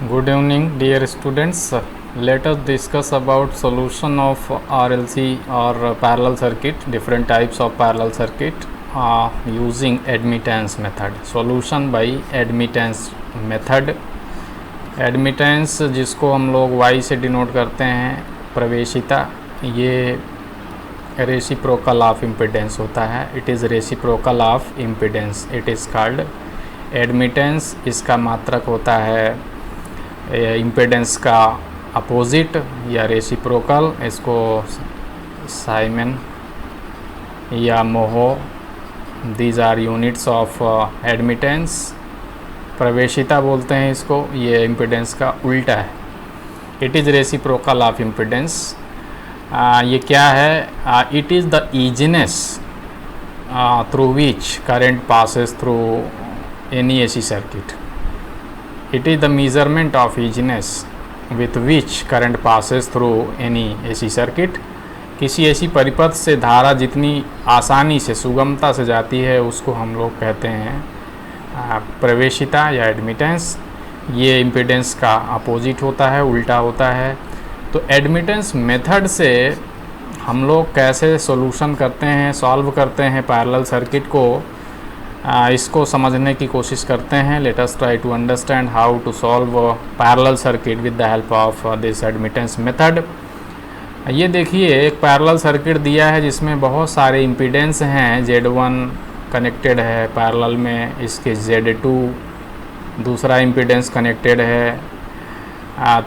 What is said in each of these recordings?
Good evening, dear students. Let us discuss about solution of RLC or parallel circuit, different types of parallel circuit using admittance method. Solution by admittance method. Admittance जिसको हम लोग Y से denote करते हैं, प्रवेशिता, ये reciprocal of impedance होता है. It is reciprocal of impedance, it is called admittance. इसका मात्रक होता है इम्पिडेंस का अपोजिट या रेसिप्रोकल. इसको साइमन या mho, these are units of admittance. प्रवेशिता बोलते हैं इसको, ये इम्पिडेंस का उल्टा है. It is reciprocal of impedance. ये क्या है? It is the easiness through which current passes through any AC circuit. It is the measurement of easiness with which current passes through any AC circuit. किसी ऐसी परिपथ से धारा जितनी आसानी से, सुगमता से जाती है, उसको हम लोग कहते हैं प्रवेशिता या एडमिटेंस. ये इम्पिडेंस का अपोजिट होता है, उल्टा होता है. तो एडमिटेंस मेथड से हम लोग कैसे सॉल्यूशन करते हैं, सॉल्व करते हैं पैरेलल सर्किट को, इसको समझने की कोशिश करते हैं. Let us try to understand how to solve parallel circuit with the help of this admittance method. ये देखिए, एक पैरेलल सर्किट दिया है जिसमें बहुत सारे इम्पीडेंस हैं. Z1 कनेक्टेड है पैरेलल में, इसके Z2 दूसरा इम्पीडेंस कनेक्टेड है,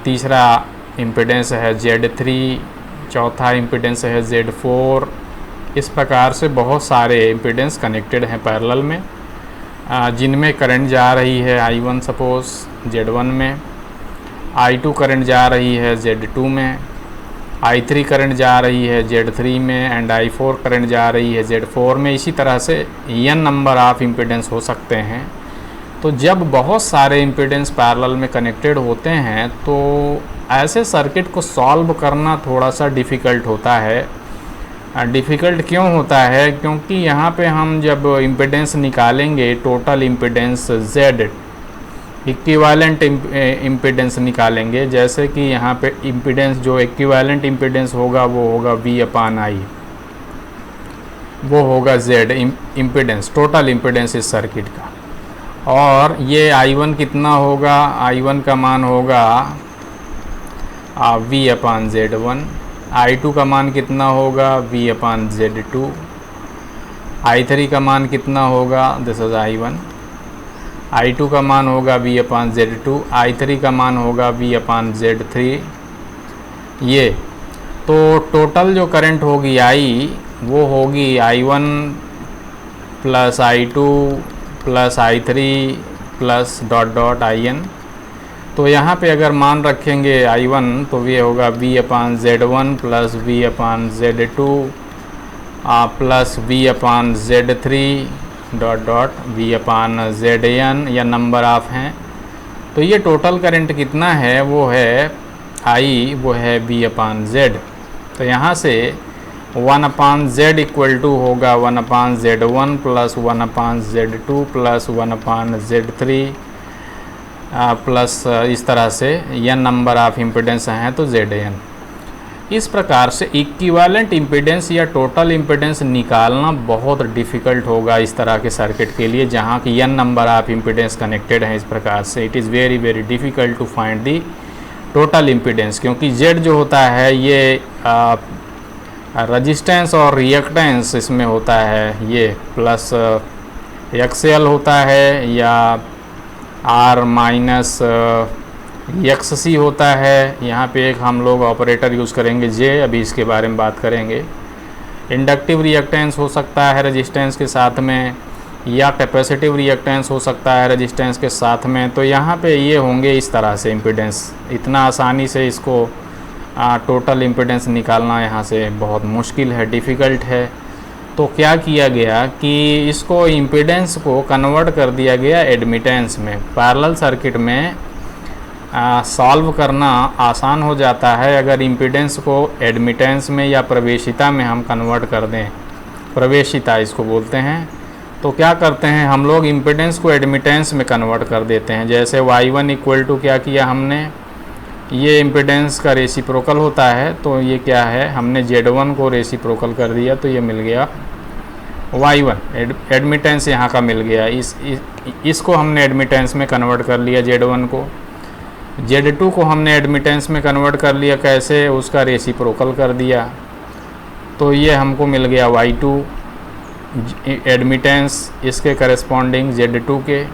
तीसरा इम्पीडेंस है Z3, चौथा इम्पीडेंस है Z4. इस प्रकार से बहुत सारे इम्पीडेंस कनेक्टेड हैं पैरेलल में, जिनमें करंट जा रही है I1 सपोज Z1 में, I2 करंट जा रही है Z2 में, I3 करंट जा रही है Z3 में एंड I4 करंट जा रही है Z4 में. इसी तरह से n नंबर ऑफ इम्पीडेंस हो सकते हैं. तो जब बहुत सारे इम्पीडेंस पैरेलल में कनेक्टेड होते हैं तो ऐसे सर्किट को सॉल्व करना थोड़ा सा डिफ़िकल्ट होता है. डिफ़िकल्ट क्यों होता है? क्योंकि यहाँ पे हम जब इम्पिडेंस निकालेंगे, total impedance Z, equivalent impedance निकालेंगे. जैसे कि यहाँ पे इम्पिडेंस, जो इक्विवेलेंट इम्पिडेंस होगा वो होगा V/I, वो होगा Z इम्पिडेंस, टोटल इम्पिडेंस इस सर्किट का. और ये I1 कितना होगा? I1 का मान होगा V/Z1. I2 का मान कितना होगा? V/Z2. I3 का मान कितना होगा? This is I1. I2 का मान होगा V/Z2. I3 का मान होगा V/Z3. ये तो टोटल जो करंट होगी I, वो होगी I1 plus I2 plus I3 plus dot dot IN. तो यहाँ पे अगर मान रखेंगे I1 तो ये होगा V/Z1 plus V/Z2 plus V/Z3 dot dot V/ZN, या नंबर ऑफ हैं. तो ये टोटल करंट कितना है? वो है I, वो है V/Z. तो यहाँ से 1/Z इक्वल टू होगा 1/Z1 plus 1/Z2 plus 1/Z3 plus इस तरह से n नंबर ऑफ इम्पिडेंस हैं तो ZN. इस प्रकार से इक्विवेलेंट इम्पिडेंस या टोटल इम्पिडेंस निकालना बहुत डिफ़िकल्ट होगा इस तरह के सर्किट के लिए, जहाँ की n number of impedance connected हैं. इस प्रकार से it is very very difficult to find the total impedance, क्योंकि Z जो होता है ये रजिस्टेंस और रिएक्टेंस इसमें होता है, ये प्लस XL होता है या R माइनस XC होता है. यहाँ पे एक हम लोग ऑपरेटर यूज़ करेंगे J, अभी इसके बारे में बात करेंगे. इंडक्टिव रिएक्टेंस हो सकता है रेजिस्टेंस के साथ में, या कैपेसिटिव रिएक्टेंस हो सकता है रेजिस्टेंस के साथ में. तो यहाँ पे ये होंगे इस तरह से इम्पिडेंस. इतना आसानी से इसको टोटल इम्पिडेंस निकालना यहाँ से बहुत मुश्किल है, डिफ़िकल्ट है. तो क्या किया गया कि इसको इम्पिडेंस को कन्वर्ट कर दिया गया एडमिटेंस में. पैरेलल सर्किट में सॉल्व करना आसान हो जाता है अगर इम्पिडेंस को एडमिटेंस में या प्रवेशिता में हम कन्वर्ट कर दें. प्रवेशिता इसको बोलते हैं. तो क्या करते हैं हम लोग, इम्पिडेंस को एडमिटेंस में कन्वर्ट कर देते हैं। जैसे y1 इक्वल टू क्या किया हमने, ये इम्पिडेंस का रेसिप्रोकल होता है, तो ये क्या है, हमने Z1 को रेसिप्रोकल कर दिया तो ये मिल गया y1, एडमिटेंस यहाँ का मिल गया। इसको हमने एडमिटेंस में कन्वर्ट कर लिया, Z1 को। Z2 को हमने एडमिटेंस में कन्वर्ट कर लिया, कैसे, उसका रेसिप्रोकल कर दिया, तो ये हमको मिल गया y2 एडमिटेंस इसके करस्पॉन्डिंग Z2 के।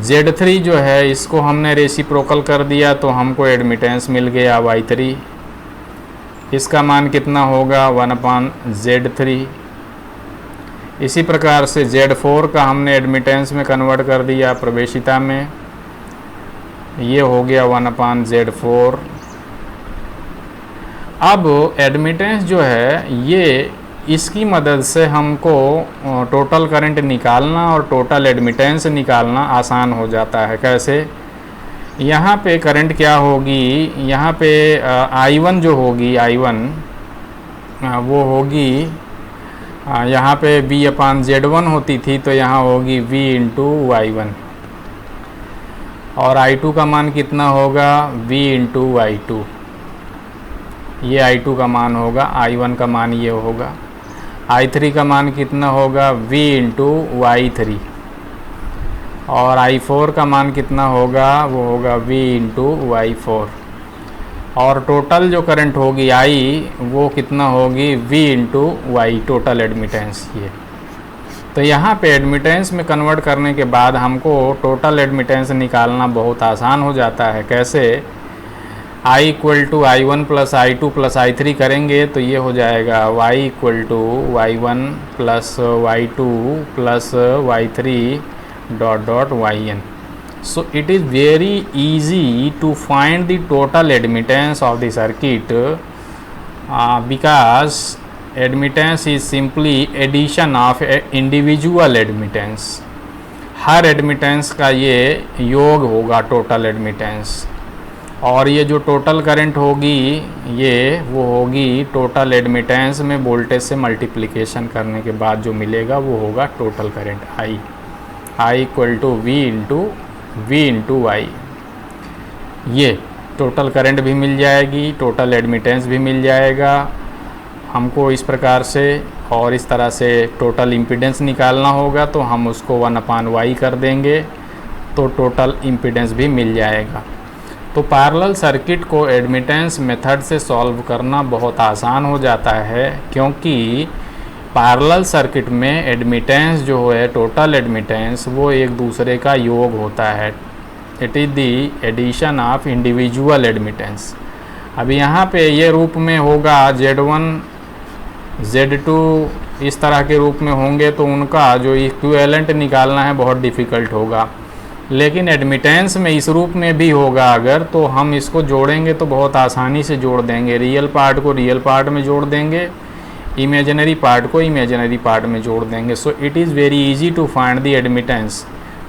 Z3 जो है इसको हमने रेसिप्रोकल कर दिया तो हमको एडमिटेंस मिल गया y3, इसका मान कितना होगा 1/Z3। इसी प्रकार से Z4 का हमने एडमिटेंस में कन्वर्ट कर दिया प्रवेशिता में, ये हो गया 1/Z4। अब एडमिटेंस जो है ये, इसकी मदद से हमको टोटल करंट निकालना और टोटल एडमिटेंस निकालना आसान हो जाता है। कैसे, यहाँ पे करंट क्या होगी, यहाँ पे I1 जो होगी, I1 वो होगी, यहाँ पे V/Z1 होती थी तो यहाँ होगी V/Y1, और I2 का मान कितना होगा V/Y2, ये I2 का मान होगा, I1 का मान ये होगा। I3 का मान कितना होगा V/Y3, और I4 का मान कितना होगा, वो होगा V/Y4, और टोटल जो करंट होगी I वो कितना होगी V/Y, टोटल एडमिटेंस ये। तो यहाँ पे एडमिटेंस में कन्वर्ट करने के बाद हमको टोटल एडमिटेंस निकालना बहुत आसान हो जाता है। कैसे, I = I1 + I2 + I3 करेंगे तो ये हो जाएगा Y = Y1 + Y2 + Y3 ... Yn। So it is very easy to find the total admittance of the circuit because admittance is simply addition of individual admittance। Her admittance का ये योग होगा total admittance, और ये जो टोटल करंट होगी ये वो होगी टोटल एडमिटेंस में वोल्टेज से मल्टीप्लिकेशन करने के बाद जो मिलेगा वो होगा टोटल करंट I = V/Y। ये टोटल करंट भी मिल जाएगी, टोटल एडमिटेंस भी मिल जाएगा हमको इस प्रकार से। और इस तरह से टोटल इम्पीडेंस निकालना होगा तो हम उसको 1/Y कर देंगे तो टोटल इम्पीडेंस भी मिल जाएगा। तो पैरेलल सर्किट को एडमिटेंस मेथड से सॉल्व करना बहुत आसान हो जाता है, क्योंकि पैरेलल सर्किट में एडमिटेंस जो है, टोटल एडमिटेंस, वो एक दूसरे का योग होता है। It is the addition of individual admittance. अब यहाँ पे ये रूप में होगा Z1 Z2 इस तरह के रूप में होंगे तो उनका जो इक्विवेलेंट निकालना है बहुत डिफ़िकल्ट होगा। लेकिन एडमिटेंस में इस रूप में भी होगा अगर, तो हम इसको जोड़ेंगे तो बहुत आसानी से जोड़ देंगे। रियल पार्ट को रियल पार्ट में जोड़ देंगे, इमेजिनरी पार्ट को इमेजिनरी पार्ट में जोड़ देंगे। So it is very easy to find the admittance.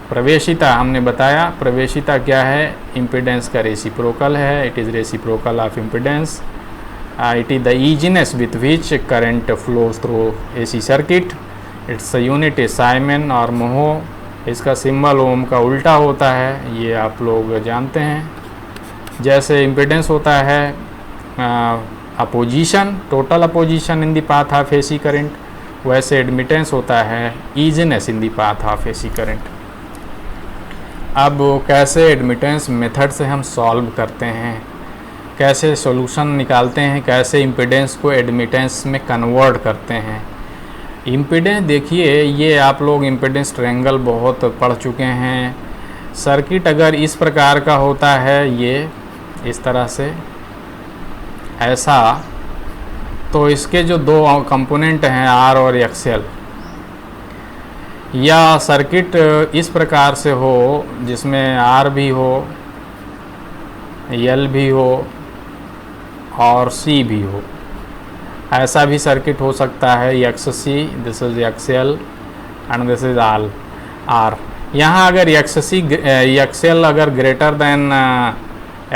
प्रवेशिता हमने बताया, प्रवेशिता क्या है, इम्पिडेंस का रेसिप्रोकल है, it is reciprocal of impedance. It is the easiness with which current flows through AC circuit. Its unit is siemens और mho. इसका सिंबल ओम का उल्टा होता है, ये आप लोग जानते हैं। जैसे इम्पिडेंस होता है opposition, total opposition in the path of AC current, वैसे एडमिटेंस होता है easiness in the path of AC current. अब कैसे एडमिटेंस मेथड से हम सॉल्व करते हैं, कैसे सॉल्यूशन निकालते हैं, कैसे इम्पिडेंस को एडमिटेंस में कन्वर्ट करते हैं। इम्पिडेंस देखिए, ये आप लोग इम्पिडेंस ट्रायंगल बहुत पढ़ चुके हैं। सर्किट अगर इस प्रकार का होता है, ये इस तरह से ऐसा, तो इसके जो दो कंपोनेंट हैं R और XL, या सर्किट इस प्रकार से हो जिसमें R भी हो, L भी हो और C भी हो, ऐसा भी सर्किट हो सकता है। XC, this is XL and this is R। यहाँ अगर XL अगर ग्रेटर देन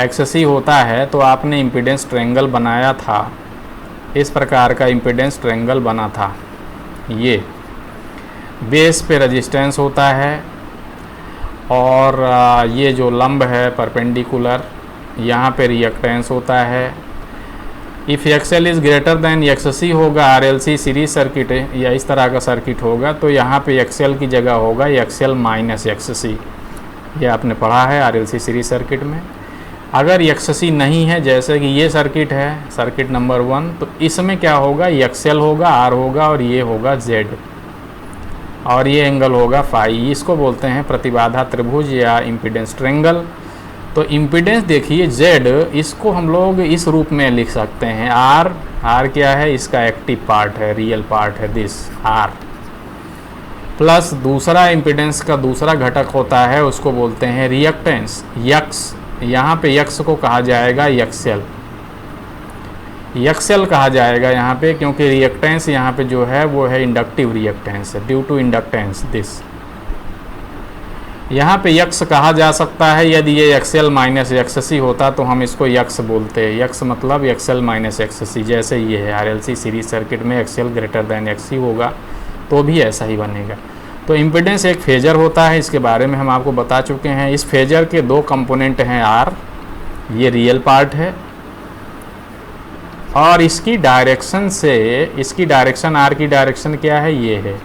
XC होता है तो आपने इम्पीडेंस ट्रायंगल बनाया था, इस प्रकार का इम्पीडेंस ट्रायंगल बना था ये। बेस पे रेजिस्टेंस होता है, और ये जो लंब है परपेंडिकुलर, यहाँ पे रिएक्टेंस होता है। If XL is greater then एक्ससी होगा आरएलसी सीरीज सर्किट या इस तरह का सर्किट होगा, तो यहाँ पे एक्सएल की जगह होगा एक्सएल माइनस एक्ससी। ये आपने पढ़ा है आरएलसी सीरीज सर्किट में। अगर एक्ससी नहीं है, जैसे कि ये सर्किट है सर्किट नंबर 1, तो इसमें क्या होगा, एक्सएल होगा, आर होगा, और ये होगा जेड, और ये एंगल होगा फाई। इसको बोलते हैं प्रतिबाधा त्रिभुज या इम्पीडेंस ट्रेंगल। तो इम्पीडेंस देखिए जेड, इसको हम लोग इस रूप में लिख सकते हैं आर क्या है, इसका एक्टिव पार्ट है, रियल पार्ट है दिस आर, प्लस दूसरा इम्पीडेंस का दूसरा घटक होता है, उसको बोलते हैं रिएक्टेंस यक्स। यहाँ पे यक्स को कहा जाएगा एक्सएल, एक्सएल कहा जाएगा यहाँ पे, क्योंकि रिएक्टेंस यहाँ पे जो है वो है इंडक्टिव रिएक्टेंस है, ड्यू टू इंडक्टेंस दिस। यहाँ पे यक्स कहा जा सकता है। यदि ये एक्सएल माइनस एक्ससी होता तो हम इसको यक्स बोलते हैं। यक्स मतलब एक्सएल माइनस एक्ससी, जैसे ये है आरएलसी सीरीज सर्किट में एक्सएल ग्रेटर देन एक्ससी होगा तो भी ऐसा ही बनेगा। तो इम्पीडेंस एक फेजर होता है, इसके बारे में हम आपको बता चुके हैं। इस फेजर के दो कंपोनेंट हैं आर, ये रियल पार्ट है, और इसकी डायरेक्शन से, इसकी डायरेक्शन आर की डायरेक्शन क्या है, ये है,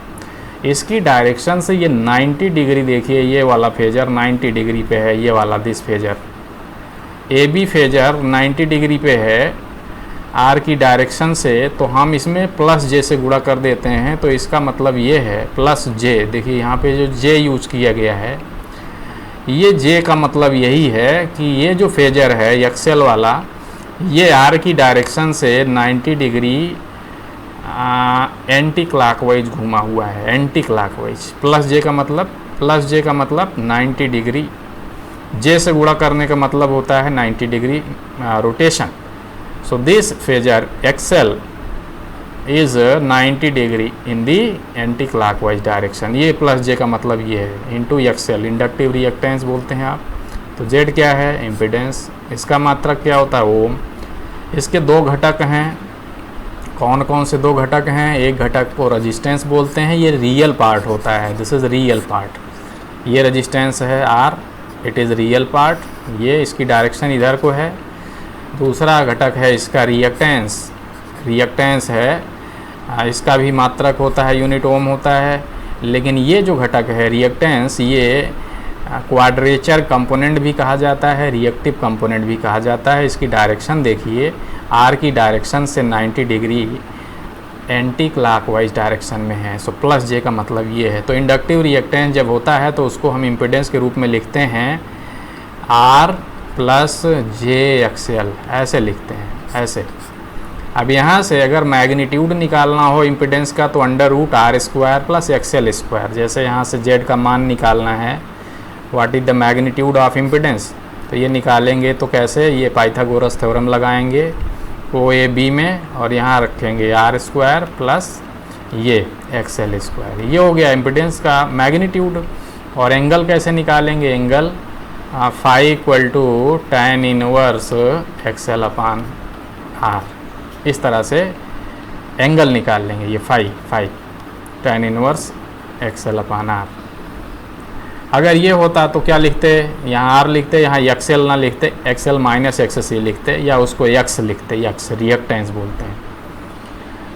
इसकी डायरेक्शन से ये 90 डिग्री, देखिए ये वाला फेजर 90 डिग्री पे है, ये वाला this phasor a b phasor 90 degree पे है आर की डायरेक्शन से। तो हम इसमें प्लस जे से गुणा कर देते हैं, तो इसका मतलब ये है प्लस जे। देखिए यहाँ पे जो जे यूज किया गया है, ये जे का मतलब यही है कि ये जो फेजर है एक्सएल वाला, ये आर की डायरेक्शन से 90 डिग्री एंटी क्लॉकवाइज घुमा हुआ है, एंटी क्लॉकवाइज। प्लस जे का मतलब 90 डिग्री, जे से गुणा करने का मतलब होता है 90 degree rotation. So this phasor XL is 90 degree in the anti clockwise direction. ये प्लस जे का मतलब ये है, इंटू एक्सएल इंडक्टिव रिएक्टेंस बोलते हैं आप। तो जेड क्या है, इम्पीडेंस। इसका मात्रक क्या होता है, ओम। इसके दो घटक हैं, कौन कौन से दो घटक हैं, एक घटक को रेजिस्टेंस बोलते हैं, ये रियल पार्ट होता है, दिस इज़ रियल पार्ट। ये रेजिस्टेंस है R, it is real part, ये इसकी डायरेक्शन इधर को है। दूसरा घटक है इसका रिएक्टेंस, रिएक्टेंस है, इसका भी मात्रक होता है, यूनिट ओम होता है। लेकिन ये जो घटक है रिएक्टेंस, ये क्वाड्रेचर कंपोनेंट भी कहा जाता है, रिएक्टिव कंपोनेंट भी कहा जाता है। इसकी डायरेक्शन देखिए, आर की डायरेक्शन से 90 डिग्री एंटी क्लॉकवाइज डायरेक्शन में है। सो प्लस जे का मतलब ये है। तो इंडक्टिव रिएक्टेंस जब होता है तो उसको हम इम्पीडेंस के रूप में लिखते हैं आर प्लस जे एक्सएल, ऐसे लिखते हैं, ऐसे। अब यहाँ से अगर मैग्नीट्यूड निकालना हो इम्पीडेंस का तो under root R square plus XL square. जैसे यहाँ से जेड का मान निकालना है, what is the magnitude of impedance, तो ये निकालेंगे तो कैसे, ये पाइथागोरस थ्योरम लगाएंगे ओ ए बी में, और यहाँ रखेंगे आर स्क्वायर प्लस ये एक्सएल स्क्वायर। ये हो गया इम्पीडेंस का मैग्नीट्यूड। और एंगल कैसे निकालेंगे, angle phi equal to tan inverse XL upon R, इस तरह से एंगल निकाल लेंगे। ये phi tan inverse XL upon R. अगर ये होता तो क्या लिखते, यहाँ आर लिखते, यहाँ एक्सएल ना लिखते, एक्सएल माइनस एक्ससी लिखते, या उसको एक्स लिखते, एक्स रिएक्टेंस बोलते हैं,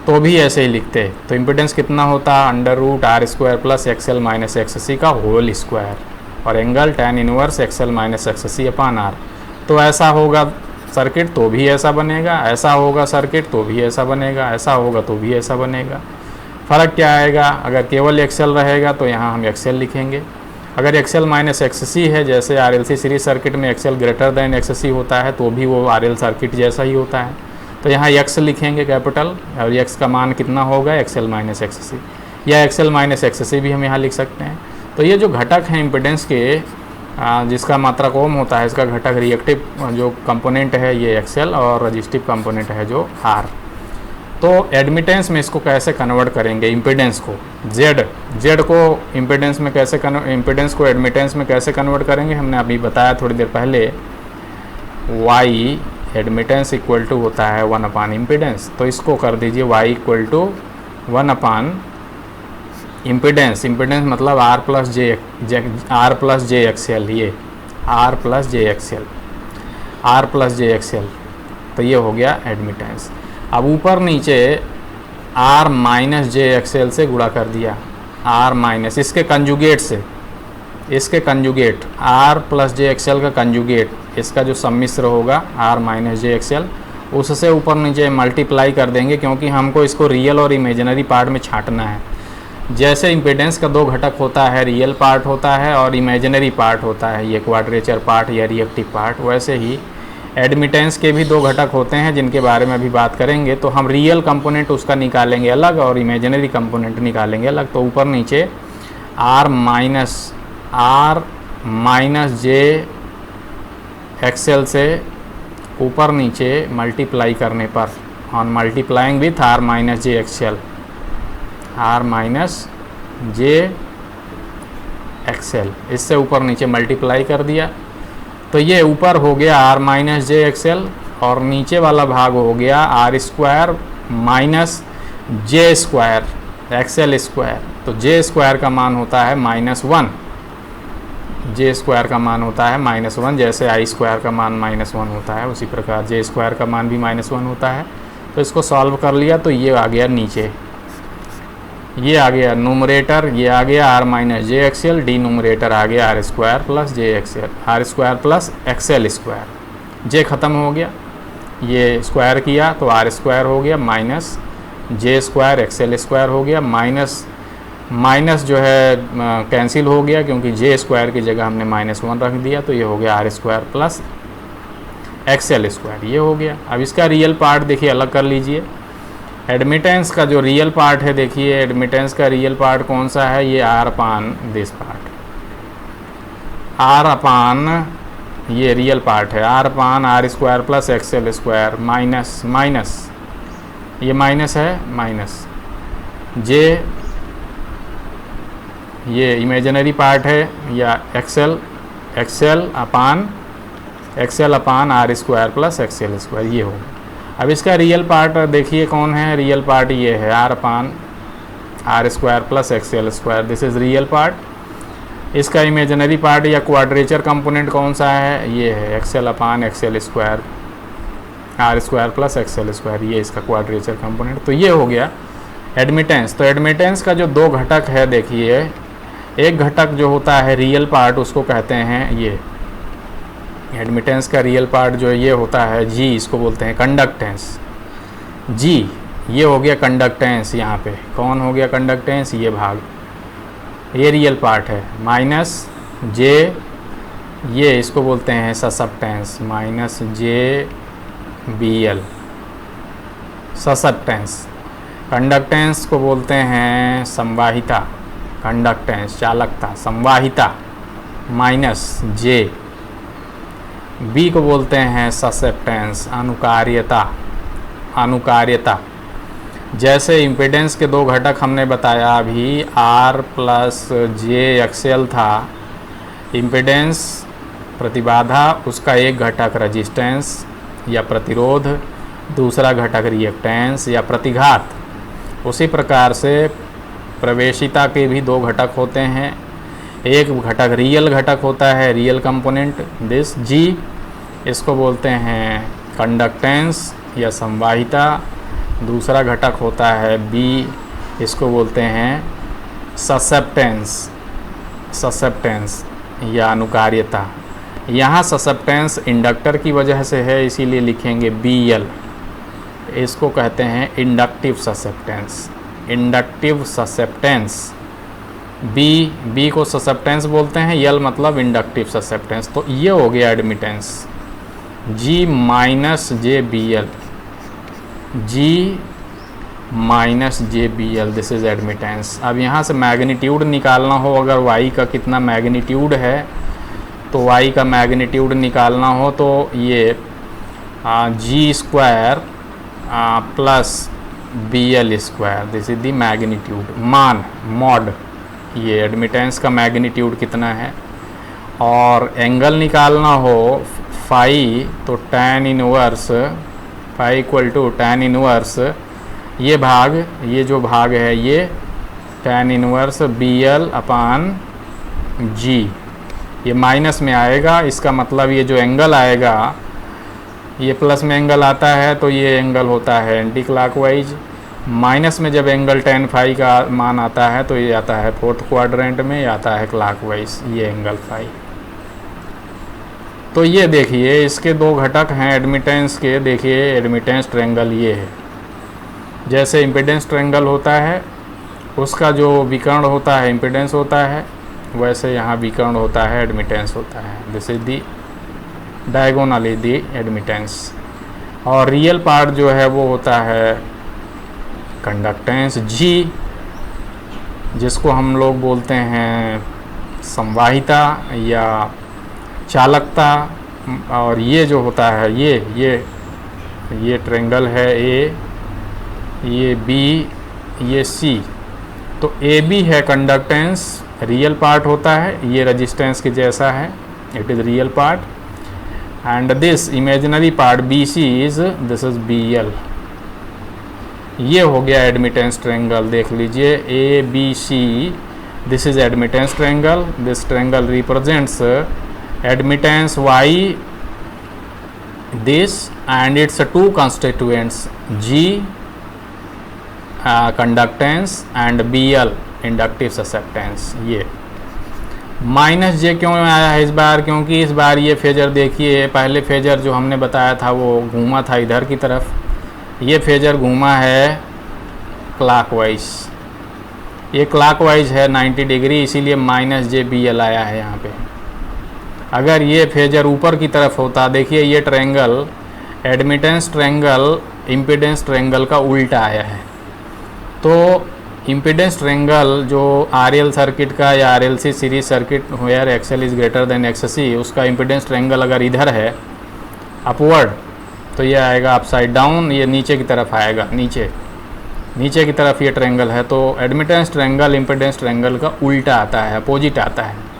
तो भी ऐसे ही लिखते। तो इम्पीडेंस कितना होता, under root R square plus XL minus XC का होल स्क्वायर, और angle tan inverse XL minus XC upon R. तो ऐसा होगा सर्किट तो भी ऐसा बनेगा, ऐसा होगा सर्किट तो भी ऐसा बनेगा, ऐसा होगा तो भी ऐसा बनेगा। फ़र्क क्या आएगा, अगर केवल एक्सएल रहेगा तो यहाँ हम एक्सएल लिखेंगे। अगर एक्सएल माइनस एक्ससी है, जैसे आरएलसी सीरीज सर्किट में एक्सएल ग्रेटर देन एक्ससी होता है, तो भी वो आरएल सर्किट जैसा ही होता है। तो यहाँ एक्स लिखेंगे कैपिटल, और एक्स का मान कितना होगा, एक्सएल माइनस एक्ससी, या एक्सएल माइनस एक्ससी भी हम यहाँ लिख सकते हैं। तो ये जो घटक हैं इम्पीडेंस के, जिसका मात्रक ओम होता है, इसका घटक रिएक्टिव जो कंपोनेंट है ये एक्सएल, और रजिस्टिव कंपोनेंट है जो आर। तो एडमिटेंस में इसको कैसे कन्वर्ट करेंगे, इम्पीडेंस को जेड को इम्पीडेंस में कैसे इम्पीडेंस को एडमिटेंस में कैसे कन्वर्ट करेंगे, हमने अभी बताया थोड़ी देर पहले। वाई एडमिटेंस इक्वल टू होता है 1 अपान इम्पीडेंस, तो इसको कर दीजिए y equal to 1 upon impedance मतलब आर प्लस जे एक्सएल, ये आर प्लस जे एक्सएल, तो ये हो गया एडमिटेंस। अब ऊपर नीचे आर माइनस जे एक्सएल से गुणा कर दिया, आर माइनस इसके कंजुगेट आर प्लस जे एक्सएल का कंजुगेट, इसका जो सम्मिश्र होगा आर माइनस जे एक्सएल, उससे ऊपर नीचे मल्टीप्लाई कर देंगे, क्योंकि हमको इसको रियल और इमेजिनरी पार्ट में छांटना है। जैसे इम्पीडेंस का दो घटक होता है, रियल पार्ट होता है और इमेजिनरी पार्ट होता है, ये क्वाड्रेचर पार्ट या रिएक्टिव पार्ट, वैसे ही एडमिटेंस के भी दो घटक होते हैं जिनके बारे में अभी बात करेंगे। तो हम रियल कंपोनेंट उसका निकालेंगे अलग और इमेजिनरी कंपोनेंट निकालेंगे अलग। तो ऊपर नीचे आर माइनस जे एक्सएल से ऊपर नीचे मल्टीप्लाई करने पर, on multiplying with R minus J XL, R minus J XL, इससे ऊपर नीचे मल्टीप्लाई कर दिया, तो ये ऊपर हो गया आर माइनस जे एक्सएल और नीचे वाला भाग हो गया R square minus J square XL square. तो जे स्क्वायर का मान होता है -1, जे स्क्वायर का मान होता है -1, जैसे आई स्क्वायर का मान -1 होता है, उसी प्रकार जे स्क्वायर का मान भी -1 होता है। तो इसको सॉल्व कर लिया तो ये आ गया नीचे, ये आ गया न्यूमरेटर, ये आ गया आर माइनस जे एक्सएल, डी न्यूमरेटर आ गया आर स्क्वायर प्लस जे XL, R square plus XL square, j ख़त्म हो गया, ये स्क्वायर किया तो आर स्क्वायर हो गया minus J square XL square हो गया, माइनस जो है कैंसिल हो गया क्योंकि जे स्क्वायर की जगह हमने -1 रख दिया, तो ये हो गया R square plus XL square, ये हो गया। अब इसका रियल पार्ट देखिए अलग कर लीजिए। एडमिटेंस का जो रियल पार्ट है, देखिए एडमिटेंस का रियल पार्ट कौन सा है, ये R upon this part, R upon ये रियल पार्ट है, R upon R square plus XL square minus ये माइनस है माइनस जे, ये इमेजिनरी पार्ट है या X L upon R square plus XL square, ये होगा। अब इसका रियल पार्ट देखिए कौन है, रियल पार्ट ये है R upon R square plus XL square, this is real part. इसका इमेजिनरी पार्ट या क्वाड्रेचर कंपोनेंट कौन सा है, ये है XL upon XL square R square plus XL square, ये इसका क्वाड्रेचर कंपोनेंट। तो ये हो गया एडमिटेंस। तो एडमिटेंस का जो दो घटक है, देखिए एक घटक जो होता है रियल पार्ट, उसको कहते हैं ये एडमिटेंस का रियल पार्ट जो ये होता है जी, इसको बोलते हैं कंडक्टेंस जी, ये हो गया कंडक्टेंस। यहाँ पे कौन हो गया कंडक्टेंस, ये भाग, ये रियल पार्ट है, माइनस जे, ये इसको बोलते हैं ससेप्टेंस, माइनस जे बी एल ससेप्टेंस। कंडक्टेंस को बोलते हैं संवाहिता, कंडक्टेंस चालकता, संवाहिता माइनस जे, बी को बोलते हैं ससेप्टेंस, अनुकार्यता। जैसे इम्पीडेंस के दो घटक हमने बताया अभी, आर प्लस जे एक्सएल था इम्पीडेंस प्रतिबाधा, उसका एक घटक रेजिस्टेंस या प्रतिरोध, दूसरा घटक रिएक्टेंस या प्रतिघात। उसी प्रकार से प्रवेशिता के भी दो घटक होते हैं, एक घटक रियल घटक होता है, रियल कंपोनेंट दिस जी, इसको बोलते हैं कंडक्टेंस या संवाहिता, दूसरा घटक होता है बी, इसको बोलते हैं ससेप्टेंस या अनुकार्यता। यहाँ ससेप्टेंस इंडक्टर की वजह से है, इसीलिए लिखेंगे बी एल, इसको कहते हैं इंडक्टिव ससेप्टेंस। बी को ससेप्टेंस बोलते हैं, एल मतलब इंडक्टिव ससेप्टेंस। तो ये हो गया admittance G minus J B L, G minus J B L, this is admittance. अब यहाँ से मैग्नीट्यूड निकालना हो, अगर वाई का कितना मैग्नीट्यूड है, तो वाई का मैग्नीट्यूड निकालना हो तो ये G square plus B L square, this is the magnitude, mod, ये एडमिटेंस का मैग्नीट्यूड कितना है। और एंगल निकालना हो फाई, तो tan inverse, phi equal to tan inverse, ये भाग, ये जो भाग है ये tan inverse BL upon G। ये माइनस में आएगा, इसका मतलब ये जो एंगल आएगा, ये प्लस में एंगल आता है तो ये एंगल होता है एंटी क्लॉकवाइज। माइनस में जब एंगल tan फाई का मान आता है तो ये आता है फोर्थ क्वाड्रेंट में, ये आता है क्लॉकवाइज, ये एंगल फाई। तो ये देखिए इसके दो घटक हैं एडमिटेंस के। देखिए एडमिटेंस ट्रायंगल ये है, जैसे इम्पीडेंस ट्रायंगल होता है उसका जो विकर्ण होता है इम्पीडेंस होता है, वैसे यहाँ विकर्ण होता है एडमिटेंस होता है। This is the diagonal is the admittance. और रियल पार्ट जो है वो होता है कंडक्टेंस G, जिसको हम लोग बोलते हैं संवाहिता या चालकता। और ये जो होता है ये ट्रायंगल है A, ये B, ये C। तो AB है कंडक्टेंस, रियल पार्ट होता है, ये रेजिस्टेंस के जैसा है, it is real part. And this imaginary part BC is this is BL। ये हो गया एडमिटेंस ट्रायंगल। देख लीजिए ABC, this is admittance triangle. This triangle represents admittance Y, this and its two constituents G conductance and BL inductive susceptance। ये minus J क्यों आया है इस बार? क्योंकि इस बार ये फेजर देखिए, पहले फेजर जो हमने बताया था वो घूमा था इधर की तरफ, ये फेजर घूमा है क्लॉकवाइज, ये क्लॉकवाइज है 90 डिग्री, इसीलिए माइनस J BL आया है यहाँ पे। अगर ये फेजर ऊपर की तरफ होता, देखिए ये triangle admittance triangle impedance triangle का उल्टा आया है। तो इम्पीडेंस ट्रायंगल जो RL सर्किट का या RLC series circuit where XL is greater than XC, उसका इम्पीडेंस ट्रायंगल अगर इधर है अपवर्ड, तो ये आएगा अपसाइड डाउन, ये नीचे की तरफ आएगा, नीचे की तरफ ये ट्रायंगल है। तो एडमिटेंस ट्रायंगल इम्पीडेंस ट्रायंगल का उल्टा आता है, अपोजिट आता है।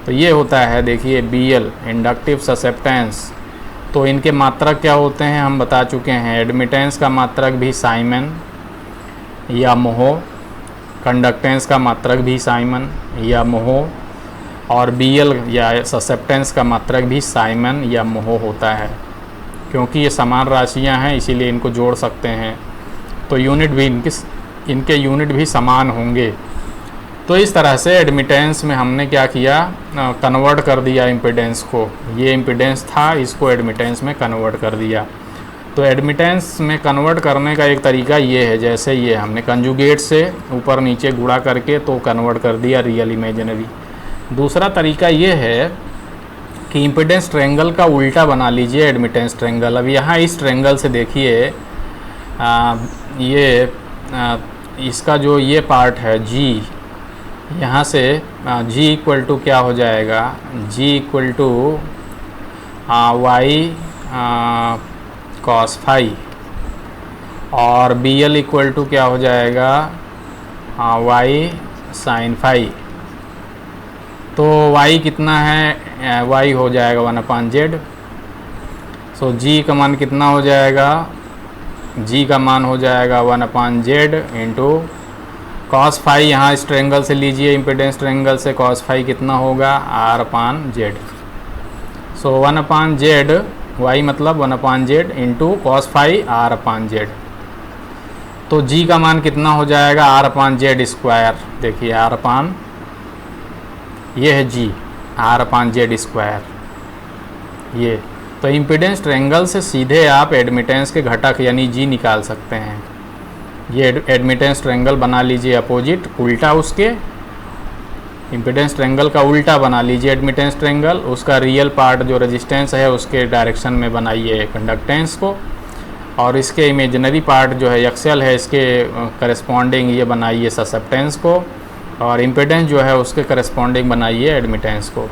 तो ये होता है देखिए BL इंडक्टिव ससेप्टेंस। तो इनके मात्रक क्या होते हैं हम बता चुके हैं। एडमिटेंस का मात्रक भी साइमन या मोहो, कंडक्टेंस का मात्रक भी साइमन या मोहो, और BL या ससेप्टेंस का मात्रक भी साइमन या मोहो होता है। क्योंकि ये समान राशियां हैं इसीलिए इनको जोड़ सकते हैं, तो यूनिट भी इनके यूनिट भी समान होंगे। तो इस तरह से एडमिटेंस में हमने क्या किया, कन्वर्ट कर दिया इम्पीडेंस को। ये इम्पीडेंस था, इसको एडमिटेंस में कन्वर्ट कर दिया। तो एडमिटेंस में कन्वर्ट करने का एक तरीका ये है, जैसे ये हमने कंजुगेट से ऊपर नीचे गुणा करके तो कन्वर्ट कर दिया रियल इमेजिनरी। दूसरा तरीका ये है कि इम्पीडेंस ट्रायंगल का उल्टा बना लीजिए एडमिटेंस ट्रायंगल। अब यहाँ इस ट्रायंगल से देखिए इसका जो ये पार्ट है G, यहाँ से G इक्वल टू क्या हो जाएगा, G equal to Y cos phi, और BL इक्वल टू क्या हो जाएगा Y sin फाई। तो Y कितना है, Y हो जाएगा 1/z। सो G का मान कितना हो जाएगा, G का मान हो जाएगा 1/z इंटू cos फाई। यहाँ इस ट्रायंगल से लीजिए, इम्पीडेंस ट्रायंगल से cos फाई कितना होगा R/z। सो 1/z, Y मतलब 1/z into cos phi R/z। तो G का मान कितना हो जाएगा R/z स्क्वायर। देखिए ये है G R/z स्क्वायर। ये तो इम्पीडेंस ट्रायंगल से सीधे आप एडमिटेंस के घटक यानी G निकाल सकते हैं। ये एडमिटेंस ट्रायंगल बना लीजिए अपोजिट, उल्टा उसके इम्पीडेंस ट्रायंगल का उल्टा बना लीजिए एडमिटेंस ट्रायंगल। उसका रियल पार्ट जो रेजिस्टेंस है उसके डायरेक्शन में बनाइए कंडक्टेंस को, और इसके इमेजिनरी पार्ट जो है XL है इसके करस्पॉन्डिंग ये बनाइए ससेप्टेंस को, और इम्पीडेंस जो है उसके करस्पॉन्डिंग बनाइए एडमिटेंस को।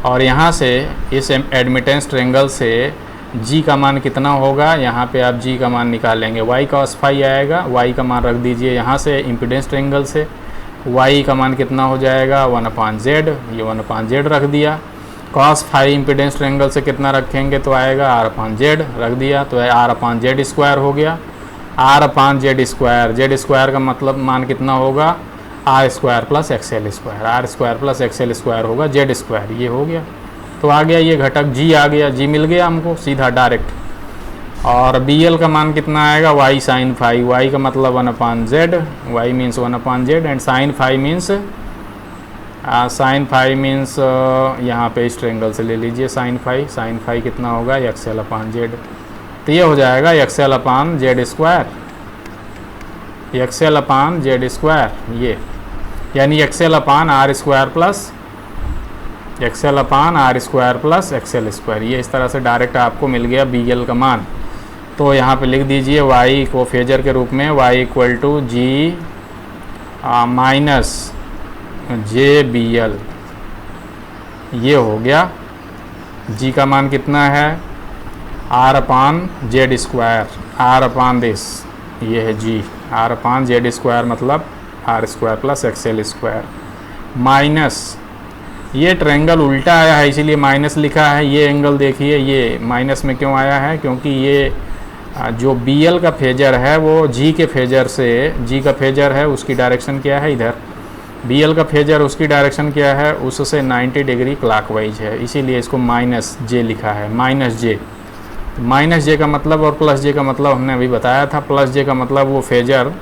और यहाँ से इस एडमिटेंस ट्रायंगल से G का मान कितना होगा, यहाँ पे आप G का मान निकालेंगे, Y cos फाई आएगा, Y का मान रख दीजिए यहाँ से इम्पीडेंस ट्रायंगल से, Y का मान कितना हो जाएगा 1/z, ये 1/z रख दिया। cos फाई इम्पीडेंस ट्रायंगल से कितना रखेंगे तो आएगा R/z, रख दिया, तो R/z स्क्वायर हो गया। R/z स्क्वायर, Z स्क्वायर का मतलब मान कितना होगा R square plus XL square, R square plus XL square होगा जेड स्क्वायर, ये हो गया। तो आ गया ये घटक जी आ गया, जी मिल गया हमको सीधा डायरेक्ट। और बी एल का मान कितना आएगा, वाई साइन फाई, वाई का मतलब 1/z, Y means 1/z and sine phi means यहाँ पे इस ट्रेंगल से ले लीजिए साइन फाई कितना होगा XL/Z। तो ये हो जाएगा XL/Z स्क्वायर, XL/Z स्क्वायर, ये यानी XL/R square plus XL/R square plus XL square. ये इस तरह से डायरेक्ट आपको मिल गया BL का मान। तो यहाँ पे लिख दीजिए y को फेजर के रूप में y = G माइनस JBL, ये हो गया। G का मान कितना है, R/Z स्क्वायर, R/this, ये है G, R/Z स्क्वायर मतलब R square plus XL square, minus ये ट्रायंगल उल्टा आया है इसीलिए माइनस लिखा है। ये एंगल देखिए, ये माइनस में क्यों आया है, क्योंकि ये जो BL का फेजर है वो G के फेजर से, G का फेजर है उसकी डायरेक्शन क्या है इधर, BL का फेजर उसकी डायरेक्शन क्या है, उससे 90 डिग्री क्लॉकवाइज है, इसीलिए इसको -J लिखा है, -J का मतलब और +J का मतलब हमने अभी बताया था। +J का मतलब वो फेजर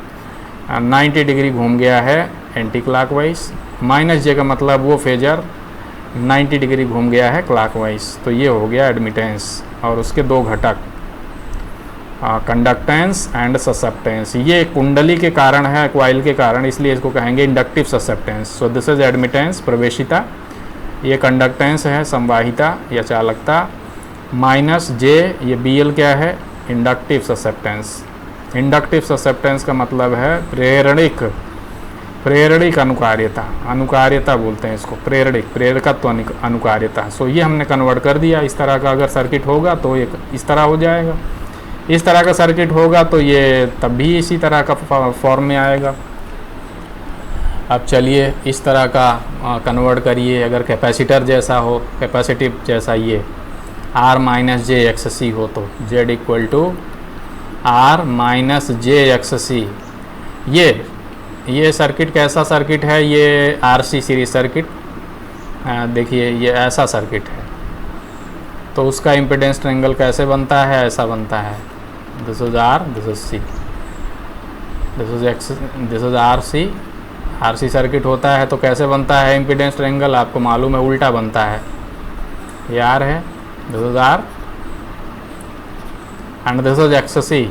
90 डिग्री घूम गया है एंटी क्लॉकवाइज, -J का मतलब वो फेजर 90 डिग्री घूम गया है क्लॉकवाइज। तो ये हो गया एडमिटेंस और उसके दो घटक, कंडक्टेंस एंड ससेप्टेंस। ये कुंडली के कारण है, क्वाइल के कारण, इसलिए इसको कहेंगे inductive susceptance. So this is admittance, प्रवेशिता, ये कंडक्टेंस है, संवाहिता या चालकता, -J ये BL क्या है, इंडक्टिव ससेप्टेंस। इंडक्टिव ससेप्टेंस का मतलब है प्रेरणिक अनुकार्यता, अनुकार्यता बोलते हैं इसको, प्रेरकत्व अनुकार्यता। सो ये हमने कन्वर्ट कर दिया। इस तरह का अगर सर्किट होगा तो ये इस तरह हो जाएगा, इस तरह का सर्किट होगा तो ये तब भी इसी तरह का फॉर्म में आएगा। अब चलिए इस तरह का कन्वर्ट करिए। अगर कैपेसिटर जैसा हो, कैपेसिटिव जैसा ये R-JXC हो तो Z = R-JXC। ये सर्किट कैसा सर्किट है, ये RC सीरीज सर्किट, देखिए ये ऐसा सर्किट है। तो उसका इम्पीडेंस ट्रायंगल कैसे बनता है, ऐसा बनता है, this is R, this is C, this is X, this is RC circuit होता है। तो कैसे बनता है इम्पीडेंस ट्रायंगल, आपको मालूम है उल्टा बनता है। ये R है, this is R and this is XC।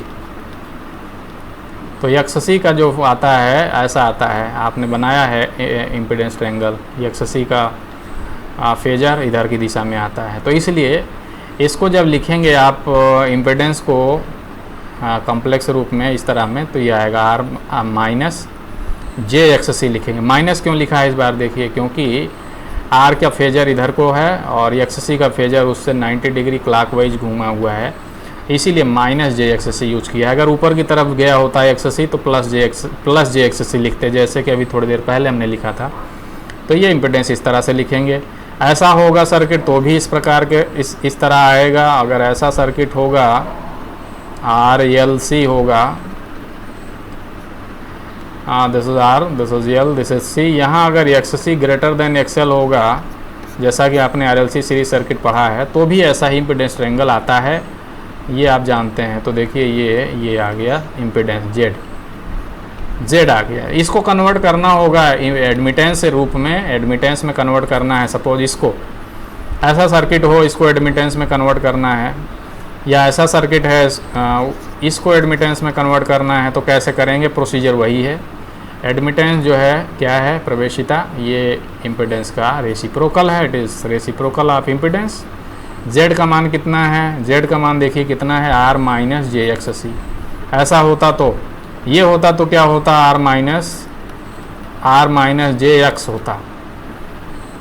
तो XC का जो आता है ऐसा आता है, आपने बनाया है इम्पीडेंस ट्रायंगल, XC का फेजर इधर की दिशा में आता है। तो इसलिए इसको जब लिखेंगे आप इम्पीडेंस को कॉम्प्लेक्स रूप में इस तरह में, तो ये आएगा R-JXC लिखेंगे। माइनस क्यों लिखा है इस बार देखिए, क्योंकि R का फेजर इधर को है और XC का फेजर उससे 90 डिग्री क्लॉकवाइज घूमा हुआ है, इसीलिए -JXC यूज किया है। अगर ऊपर की तरफ गया होता है XC तो +JXC लिखते, जैसे कि अभी थोड़ी देर पहले हमने लिखा था। तो ये इम्पीडेंस इस तरह से लिखेंगे। ऐसा होगा सर्किट तो भी इस प्रकार के इस तरह आएगा। अगर ऐसा सर्किट होगा, RLC होगा, this is R, this is L, this is C। यहाँ अगर XC > XL होगा, जैसा कि आपने RLC सीरीज सर्किट पढ़ा है, तो भी ऐसा ही इम्पीडेंस ट्रायंगल आता है, ये आप जानते हैं। तो देखिए ये आ गया इम्पीडेंस Z आ गया। इसको कन्वर्ट करना होगा एडमिटेंस से रूप में, एडमिटेंस में कन्वर्ट करना है। सपोज इसको ऐसा सर्किट हो, इसको एडमिटेंस में कन्वर्ट करना है, या ऐसा सर्किट है इसको एडमिटेंस में कन्वर्ट करना है, तो कैसे करेंगे, प्रोसीजर वही है। एडमिटेंस जो है क्या है, प्रवेशिता, ये इम्पीडेंस का रेसिप्रोकल है, it is reciprocal of impedance. Z का मान कितना है, Z का मान देखिए कितना है, R-JXC। ऐसा होता तो ये होता तो क्या होता, R-JX होता,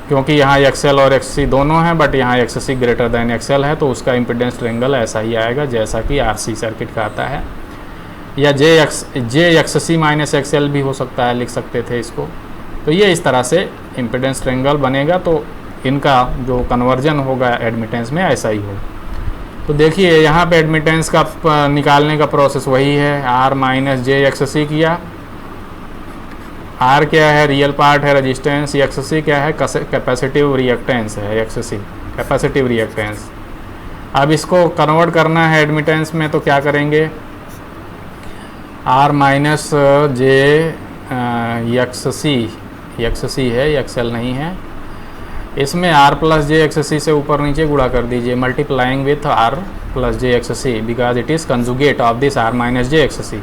क्योंकि यहाँ XL और XC दोनों हैं, बट यहाँ XC > XL है, तो उसका इम्पीडेंस ट्रायंगल ऐसा ही आएगा जैसा कि RC सर्किट का आता है। या JXC - XL भी हो सकता है, लिख सकते थे इसको। तो ये इस तरह से इम्पीडेंस ट्रायंगल बनेगा। तो इनका जो कन्वर्जन होगा एडमिटेंस में ऐसा ही होगा। तो देखिए यहाँ पे एडमिटेंस का निकालने का प्रोसेस वही है, R-JXC किया, आर क्या है, रियल पार्ट है रेजिस्टेंस, एक्स सी क्या है, कैपेसिटिव रिएक्टेंस है, एक्स सी कैपेसिटिव रिएक्टेंस। अब इसको कन्वर्ट करना है एडमिटेंस में, तो क्या करेंगे, आर माइनस जे एक्स सी है, एक्स एल नहीं है, इसमें R plus j X C से ऊपर नीचे गुणा कर दीजिए, multiplying with R plus j X C because it is conjugate of this R minus J X C.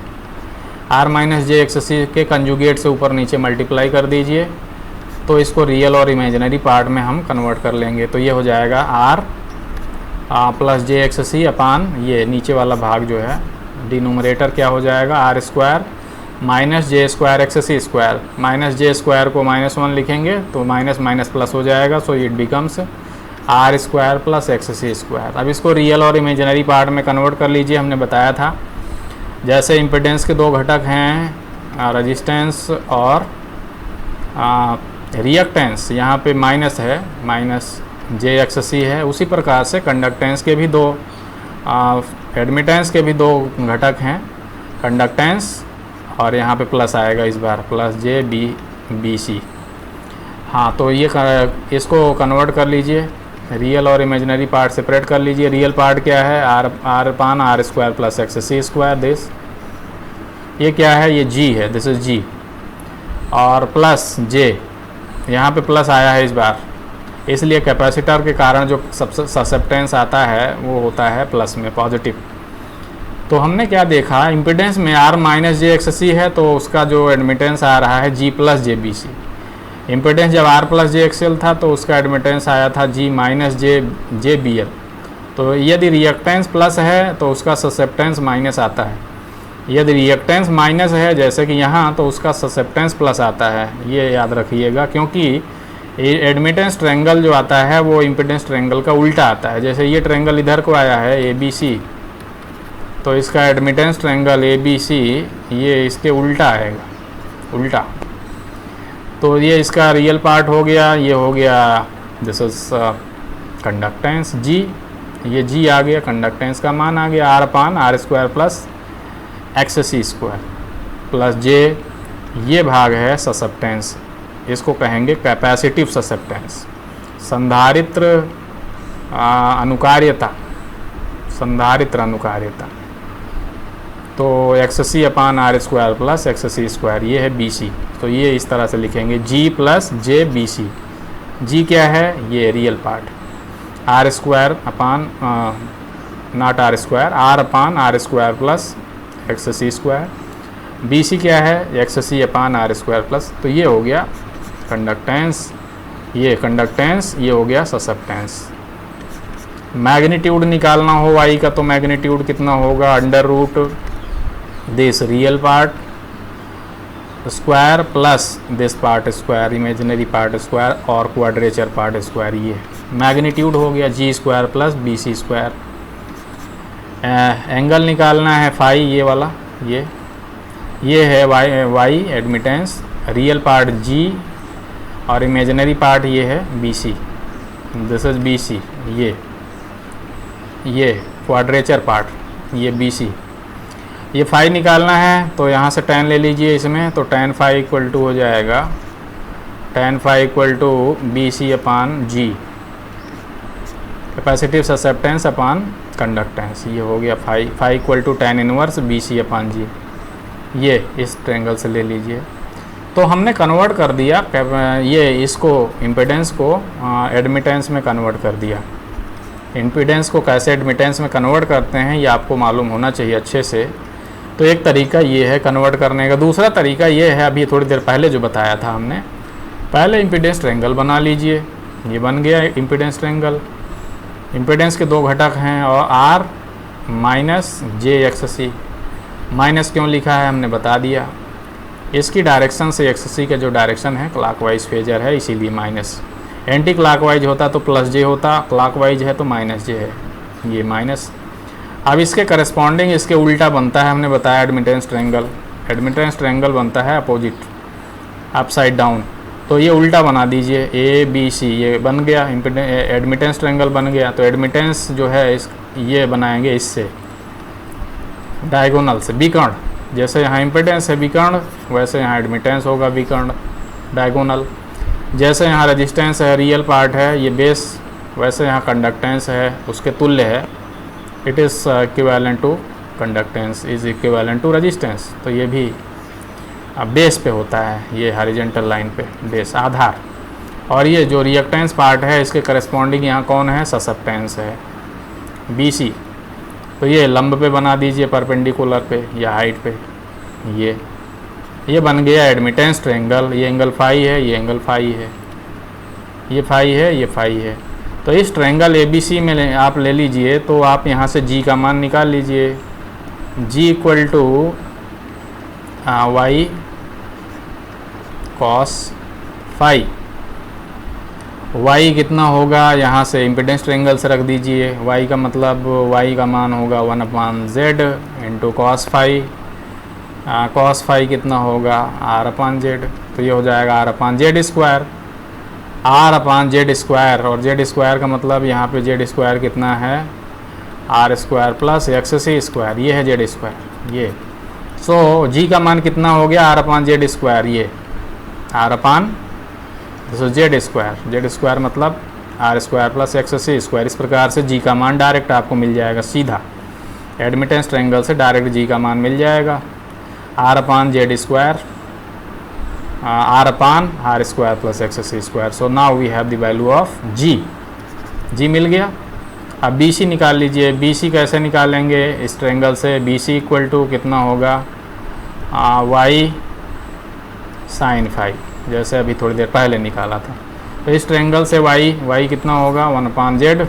R minus J X C के कंजुगेट से ऊपर नीचे मल्टीप्लाई कर दीजिए, तो इसको रियल और इमेजिनरी पार्ट में हम कन्वर्ट कर लेंगे। तो ये हो जाएगा are plus j X C अपान ये नीचे वाला भाग जो है, डिनोमिनेटर क्या हो जाएगा, R square minus J square X C square, minus J square को -1 लिखेंगे तो माइनस माइनस प्लस हो जाएगा, so it becomes R square plus X C square. अब इसको रियल और इमेजिनरी पार्ट में कन्वर्ट कर लीजिए। हमने बताया था जैसे इम्पीडेंस के दो घटक हैं रेजिस्टेंस और रिएक्टेंस, यहाँ पे माइनस है, माइनस जे एक्स सी है, उसी प्रकार से कंडक्टेंस के भी दो एडमिटेंस के भी दो घटक हैं, कंडक्टेंस और यहाँ पे प्लस आएगा इस बार, प्लस जे बी सी। हाँ, तो ये इसको कन्वर्ट कर लीजिए, रियल और इमेजिनरी पार्ट सेपरेट कर लीजिए। रियल पार्ट क्या है, R upon R square plus X C square, this ये क्या है, ये जी है, दिस इज जी, और प्लस जे, यहाँ पे प्लस आया है इस बार, इसलिए कैपेसिटर के कारण जो ससेप्टेंस आता है वो होता है प्लस में, पॉजिटिव। तो हमने क्या देखा, इम्पीडेंस में आर माइनस जे एक्स सी है, तो उसका जो एडमिटेंस आ रहा है G plus j B C. Impedance जब R plus j X L था तो उसका एडमिटेंस आया था जी माइनस जे बी एल। तो यदि रिएक्टेंस प्लस है तो उसका ससेप्टेंस माइनस आता है, यदि रिएक्टेंस माइनस है जैसे कि यहाँ, तो उसका ससेप्टेंस प्लस आता है। ये याद रखिएगा, क्योंकि एडमिटेंस ट्रायंगल जो आता है वो इम्पीडेंस ट्रायंगल का उल्टा आता है। जैसे ये ट्रायंगल इधर को आया है ए बी सी, तो इसका admittance triangle A B C ये इसके उल्टा आएगा, उल्टा। तो ये इसका रियल पार्ट हो गया, ये हो गया दिस इज कंडक्टेंस जी, ये जी आ गया, कंडक्टेंस का मान आ गया R upon R square plus X C square plus j, ये भाग है ससेप्टेंस, इसको कहेंगे कैपेसिटिव ससेप्टेंस, संधारित्र अनुकार्यता, संधारित्र अनुकार्यता। तो X C upon R square plus X C square, ये है बी सी। तो ये इस तरह से लिखेंगे जी प्लस जे बी सी। जी क्या है, ये real part, R square upon not R square, R upon R square plus X C square, B C क्या है, X C upon R square plus. तो ये हो गया कंडक्टेंस, ये कंडक्टेंस, ये हो गया ससेप्टेंस। मैग्नीट्यूड निकालना हो वाई का, तो मैग्नीट्यूड कितना होगा, under root this real part square plus this part square, imaginary part square और क्वाड्रेचर पार्ट स्क्वायर, ये मैग्नीट्यूड हो गया G square plus B C square. Angle निकालना है फाई, ये वाला, ये है Y admittance, real part G और इमेजिनरी पार्ट ये है B C, this is B C, ये क्वाड्रेचर पार्ट, ये बी सी। ये फाई निकालना है तो यहाँ से tan ले लीजिए इसमें, तो tan फाई इक्वल टू हो जाएगा tan phi equal to B C upon G, capacitive susceptance upon conductance, ये हो गया phi equal to tan inverse B C upon G, ये इस ट्रायंगल से ले लीजिए। तो हमने कन्वर्ट कर दिया ये इसको इम्पीडेंस को एडमिटेंस में कन्वर्ट कर दिया। इम्पीडेंस को कैसे एडमिटेंस में कन्वर्ट करते हैं ये आपको मालूम होना चाहिए अच्छे से। तो एक तरीका ये है कन्वर्ट करने का। दूसरा तरीका ये है, अभी थोड़ी देर पहले जो बताया था हमने, पहले इम्पीडेंस ट्रायंगल बना लीजिए। ये बन गया इम्पीडेंस ट्रायंगल। इम्पीडेंस के दो घटक हैं और आर माइनस जे एक्स सी। माइनस क्यों लिखा है हमने बता दिया, इसकी डायरेक्शन से एक्स सी का जो डायरेक्शन है क्लॉकवाइज फेजर है, इसीलिए माइनस। एंटी क्लॉकवाइज होता तो प्लस जे होता, क्लॉकवाइज है तो माइनस जे है, ये माइनस। अब इसके करस्पॉन्डिंग इसके उल्टा बनता है, हमने बताया एडमिटेंस ट्रायंगल। एडमिटेंस ट्रायंगल बनता है अपोजिट, अपसाइड डाउन। तो ये उल्टा बना दीजिए, ए बी सी, ये बन गया एडमिटेंस ट्रायंगल बन गया। तो एडमिटेंस जो है ये बनाएंगे इससे डायगोनल से, विकर्ण जैसे यहाँ इम्पिडेंस है विकर्ण, वैसे यहाँ एडमिटेंस होगा विकर्ण डायगोनल। जैसे यहाँ रेजिस्टेंस है रियल पार्ट है ये बेस, वैसे यहाँ कंडक्टेंस है उसके तुल्य है, it is equivalent to conductance is equivalent to resistance. तो ये भी बेस पे होता है, ये हॉरिजॉन्टल लाइन पे बेस आधार। और ये जो रिएक्टेंस पार्ट है इसके करस्पॉन्डिंग यहाँ कौन है, ससेप्टेंस है BC। तो ये लंब पे बना दीजिए परपेंडिकुलर पे या हाइट पे, ये बन गया एडमिटेंस ट्रायंगल। ये एंगल फाई है, ये एंगल फाई है, ये फाई है, ये फाई है। तो इस ट्रायंगल ABC में आप ले लीजिए, तो आप यहाँ से G का मान निकाल लीजिए। G equal to Y cos phi. Y कितना होगा, यहाँ से इम्पिडेंस ट्रायंगल से रख दीजिए। Y का मतलब Y का मान होगा 1/z into cos phi. Cos phi कितना होगा R/z, तो ये हो जाएगा R/z स्क्वायर। R/z स्क्वायर, और z स्क्वायर का मतलब यहाँ पे z स्क्वायर कितना है R square plus XC square, ये है z स्क्वायर ये। सो G का मान कितना हो गया R/z स्क्वायर, ये z स्क्वायर मतलब R square plus XC square. इस प्रकार से G का मान डायरेक्ट आपको मिल जाएगा, सीधा एडमिटेंस ट्रायंगल से डायरेक्ट G का मान मिल जाएगा R/z square R square plus XC square. So now we have the value of G मिल गया। अब BC निकाल लीजिए। BC कैसे निकालेंगे इस ट्रायंगल से, BC इक्वल टू कितना होगा Y साइन फाई, जैसे अभी थोड़ी देर पहले निकाला था। तो इस ट्रायंगल से y कितना होगा 1/z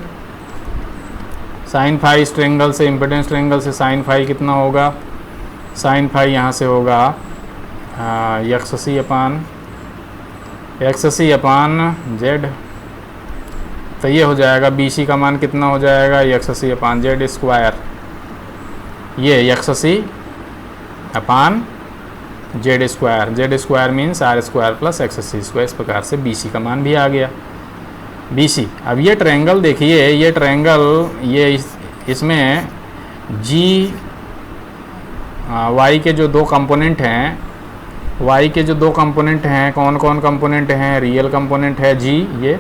साइन फाई। इस ट्रायंगल से इम्पिडेंस ट्रायंगल से साइन फाई कितना होगा, साइन फाई यहाँ से होगा XC अपान Z। तो ये हो जाएगा BC का मान कितना हो जाएगा XC अपान Z स्क्वायर, ये XC अपान Z square means R square plus XC square. इस प्रकार से BC का मान भी आ गया BC। अब ये ट्रायंगल देखिए, ये ट्रायंगल ये इसमें G Y के जो दो कंपोनेंट हैं, Y के जो दो कंपोनेंट हैं, कौन कौन कंपोनेंट हैं, रियल कंपोनेंट है G ये।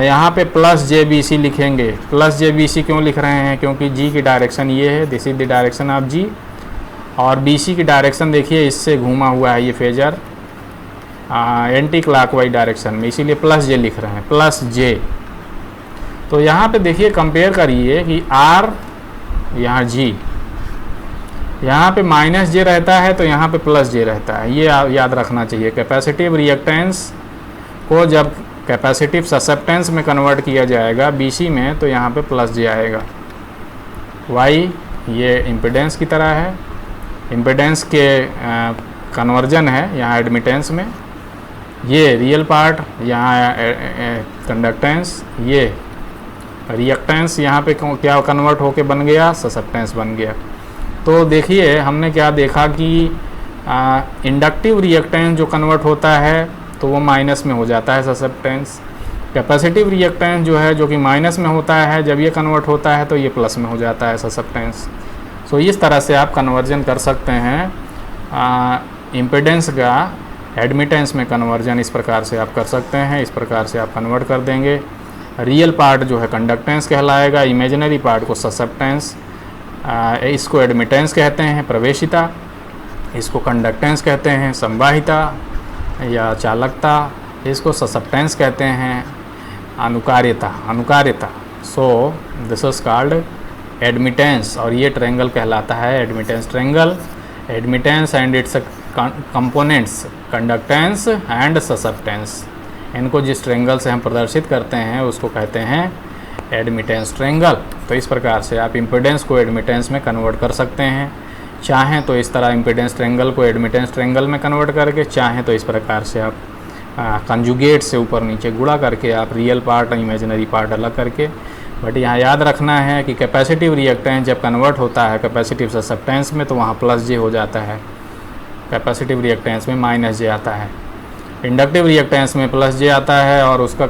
यहाँ पे प्लस JBC लिखेंगे। प्लस JBC क्यों लिख रहे हैं, क्योंकि G की डायरेक्शन ये है, this is the direction of G। और BC की डायरेक्शन देखिए इससे घूमा हुआ है ये फेजर एंटी क्लॉकवाइज डायरेक्शन में, इसीलिए प्लस J लिख रहे हैं, प्लस J। तो यहाँ पे देखिए कंपेयर करिए कि R यहाँ G, यहाँ पे माइनस J रहता है तो यहाँ पे प्लस J रहता है, ये याद रखना चाहिए। कैपेसिटिव रिएक्टेंस को जब कैपेसिटिव ससेप्टेंस में कन्वर्ट किया जाएगा BC में, तो यहाँ पे प्लस J आएगा। Y ये इम्पिडेंस की तरह है, इम्पिडेंस के कन्वर्जन है यहाँ एडमिटेंस में। ये रियल पार्ट यहाँ कंडक्टेंस, ये रिएक्टेंस यहाँ पे क्या कन्वर्ट होके बन गया, ससेप्टेंस बन गया। तो देखिए हमने क्या देखा कि इंडक्टिव रिएक्टेंस जो कन्वर्ट होता है तो वो माइनस में हो जाता है ससेप्टेंस। कैपेसिटिव रिएक्टेंस जो है जो कि माइनस में होता है, जब ये कन्वर्ट होता है तो ये प्लस में हो जाता है ससेप्टेंस। सो इस तरह से आप कन्वर्जन कर सकते हैं इम्पिडेंस का एडमिटेंस में कन्वर्जन, इस प्रकार से आप कर सकते हैं। इस प्रकार से आप कन्वर्ट कर देंगे। रियल पार्ट जो है कंडक्टेंस कहलाएगा, इमेजिनरी पार्ट को ससेप्टेंस, इसको एडमिटेंस कहते हैं प्रवेशिता, इसको कंडक्टेंस कहते हैं संवाहिता या चालकता, इसको ससेप्टेंस कहते हैं अनुकार्यता। So this is called admittance, और ये ट्रायंगल कहलाता है admittance triangle. Admittance and its components conductance and susceptance, इनको जिस ट्रायंगल से हम प्रदर्शित करते हैं उसको कहते हैं एडमिटेंस ट्रायंगल। तो इस प्रकार से आप इम्पिडेंस को एडमिटेंस में कन्वर्ट कर सकते हैं, चाहें तो इस तरह इम्पिडेंस ट्रायंगल को एडमिटेंस ट्रायंगल में कन्वर्ट करके, चाहें तो इस प्रकार से आप कंजुगेट से ऊपर नीचे गुणा करके आप रियल पार्ट और इमेजिनरी पार्ट अलग करके। बट यहाँ याद रखना है कि कैपेसिटिव रिएक्टेंस जब कन्वर्ट होता है कैपेसिटिव ससेप्टेंस में तो वहाँ प्लस J हो जाता है, कैपेसिटिव रिएक्टेंस में माइनस J आता है। इंडक्टिव रिएक्टेंस में प्लस J आता है, और उसका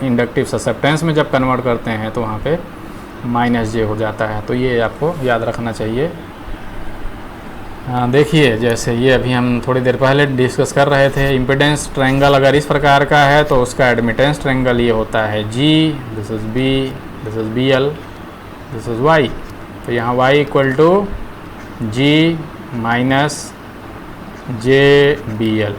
इंडक्टिव ससेप्टेंस में जब कन्वर्ट करते हैं तो वहाँ पे माइनस J हो जाता है। तो ये आपको याद रखना चाहिए। देखिए जैसे ये अभी हम थोड़ी देर पहले डिस्कस कर रहे थे, इम्पिडेंस ट्रायंगल अगर इस प्रकार का है तो उसका एडमिटेंस ट्रायंगल ये होता है G, this is B, this is BL, this is Y। तो यहाँ Y equal to G minus JBL।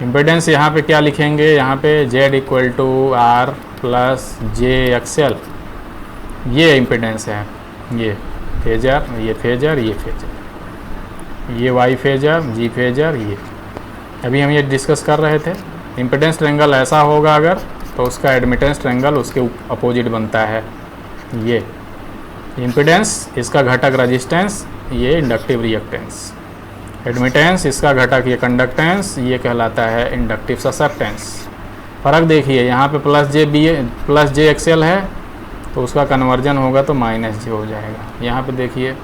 Impedance यहाँ पे क्या लिखेंगे, यहाँ पे Z equal to R plus JXL, ये इम्पिडेंस है, ये फेजर, ये फेजर, ये फेजर, ये Y फेजर, G फेजर, ये अभी हम ये डिस्कस कर रहे थे। इम्पिडेंस ट्रायंगल ऐसा होगा अगर, तो उसका एडमिटेंस ट्रायंगल उसके अपोजिट बनता है। ये इम्पिडेंस, इसका घटक रेजिस्टेंस, ये इंडक्टिव रिएक्टेंस। एडमिटेंस, इसका घटक ये कंडक्टेंस, ये कहलाता है इंडक्टिव ससेप्टेंस। फ़र्क देखिए, यहाँ पे प्लस जे एक्सएल है तो उसका कन्वर्जन होगा तो माइनस जे हो जाएगा। यहाँ पे देखिए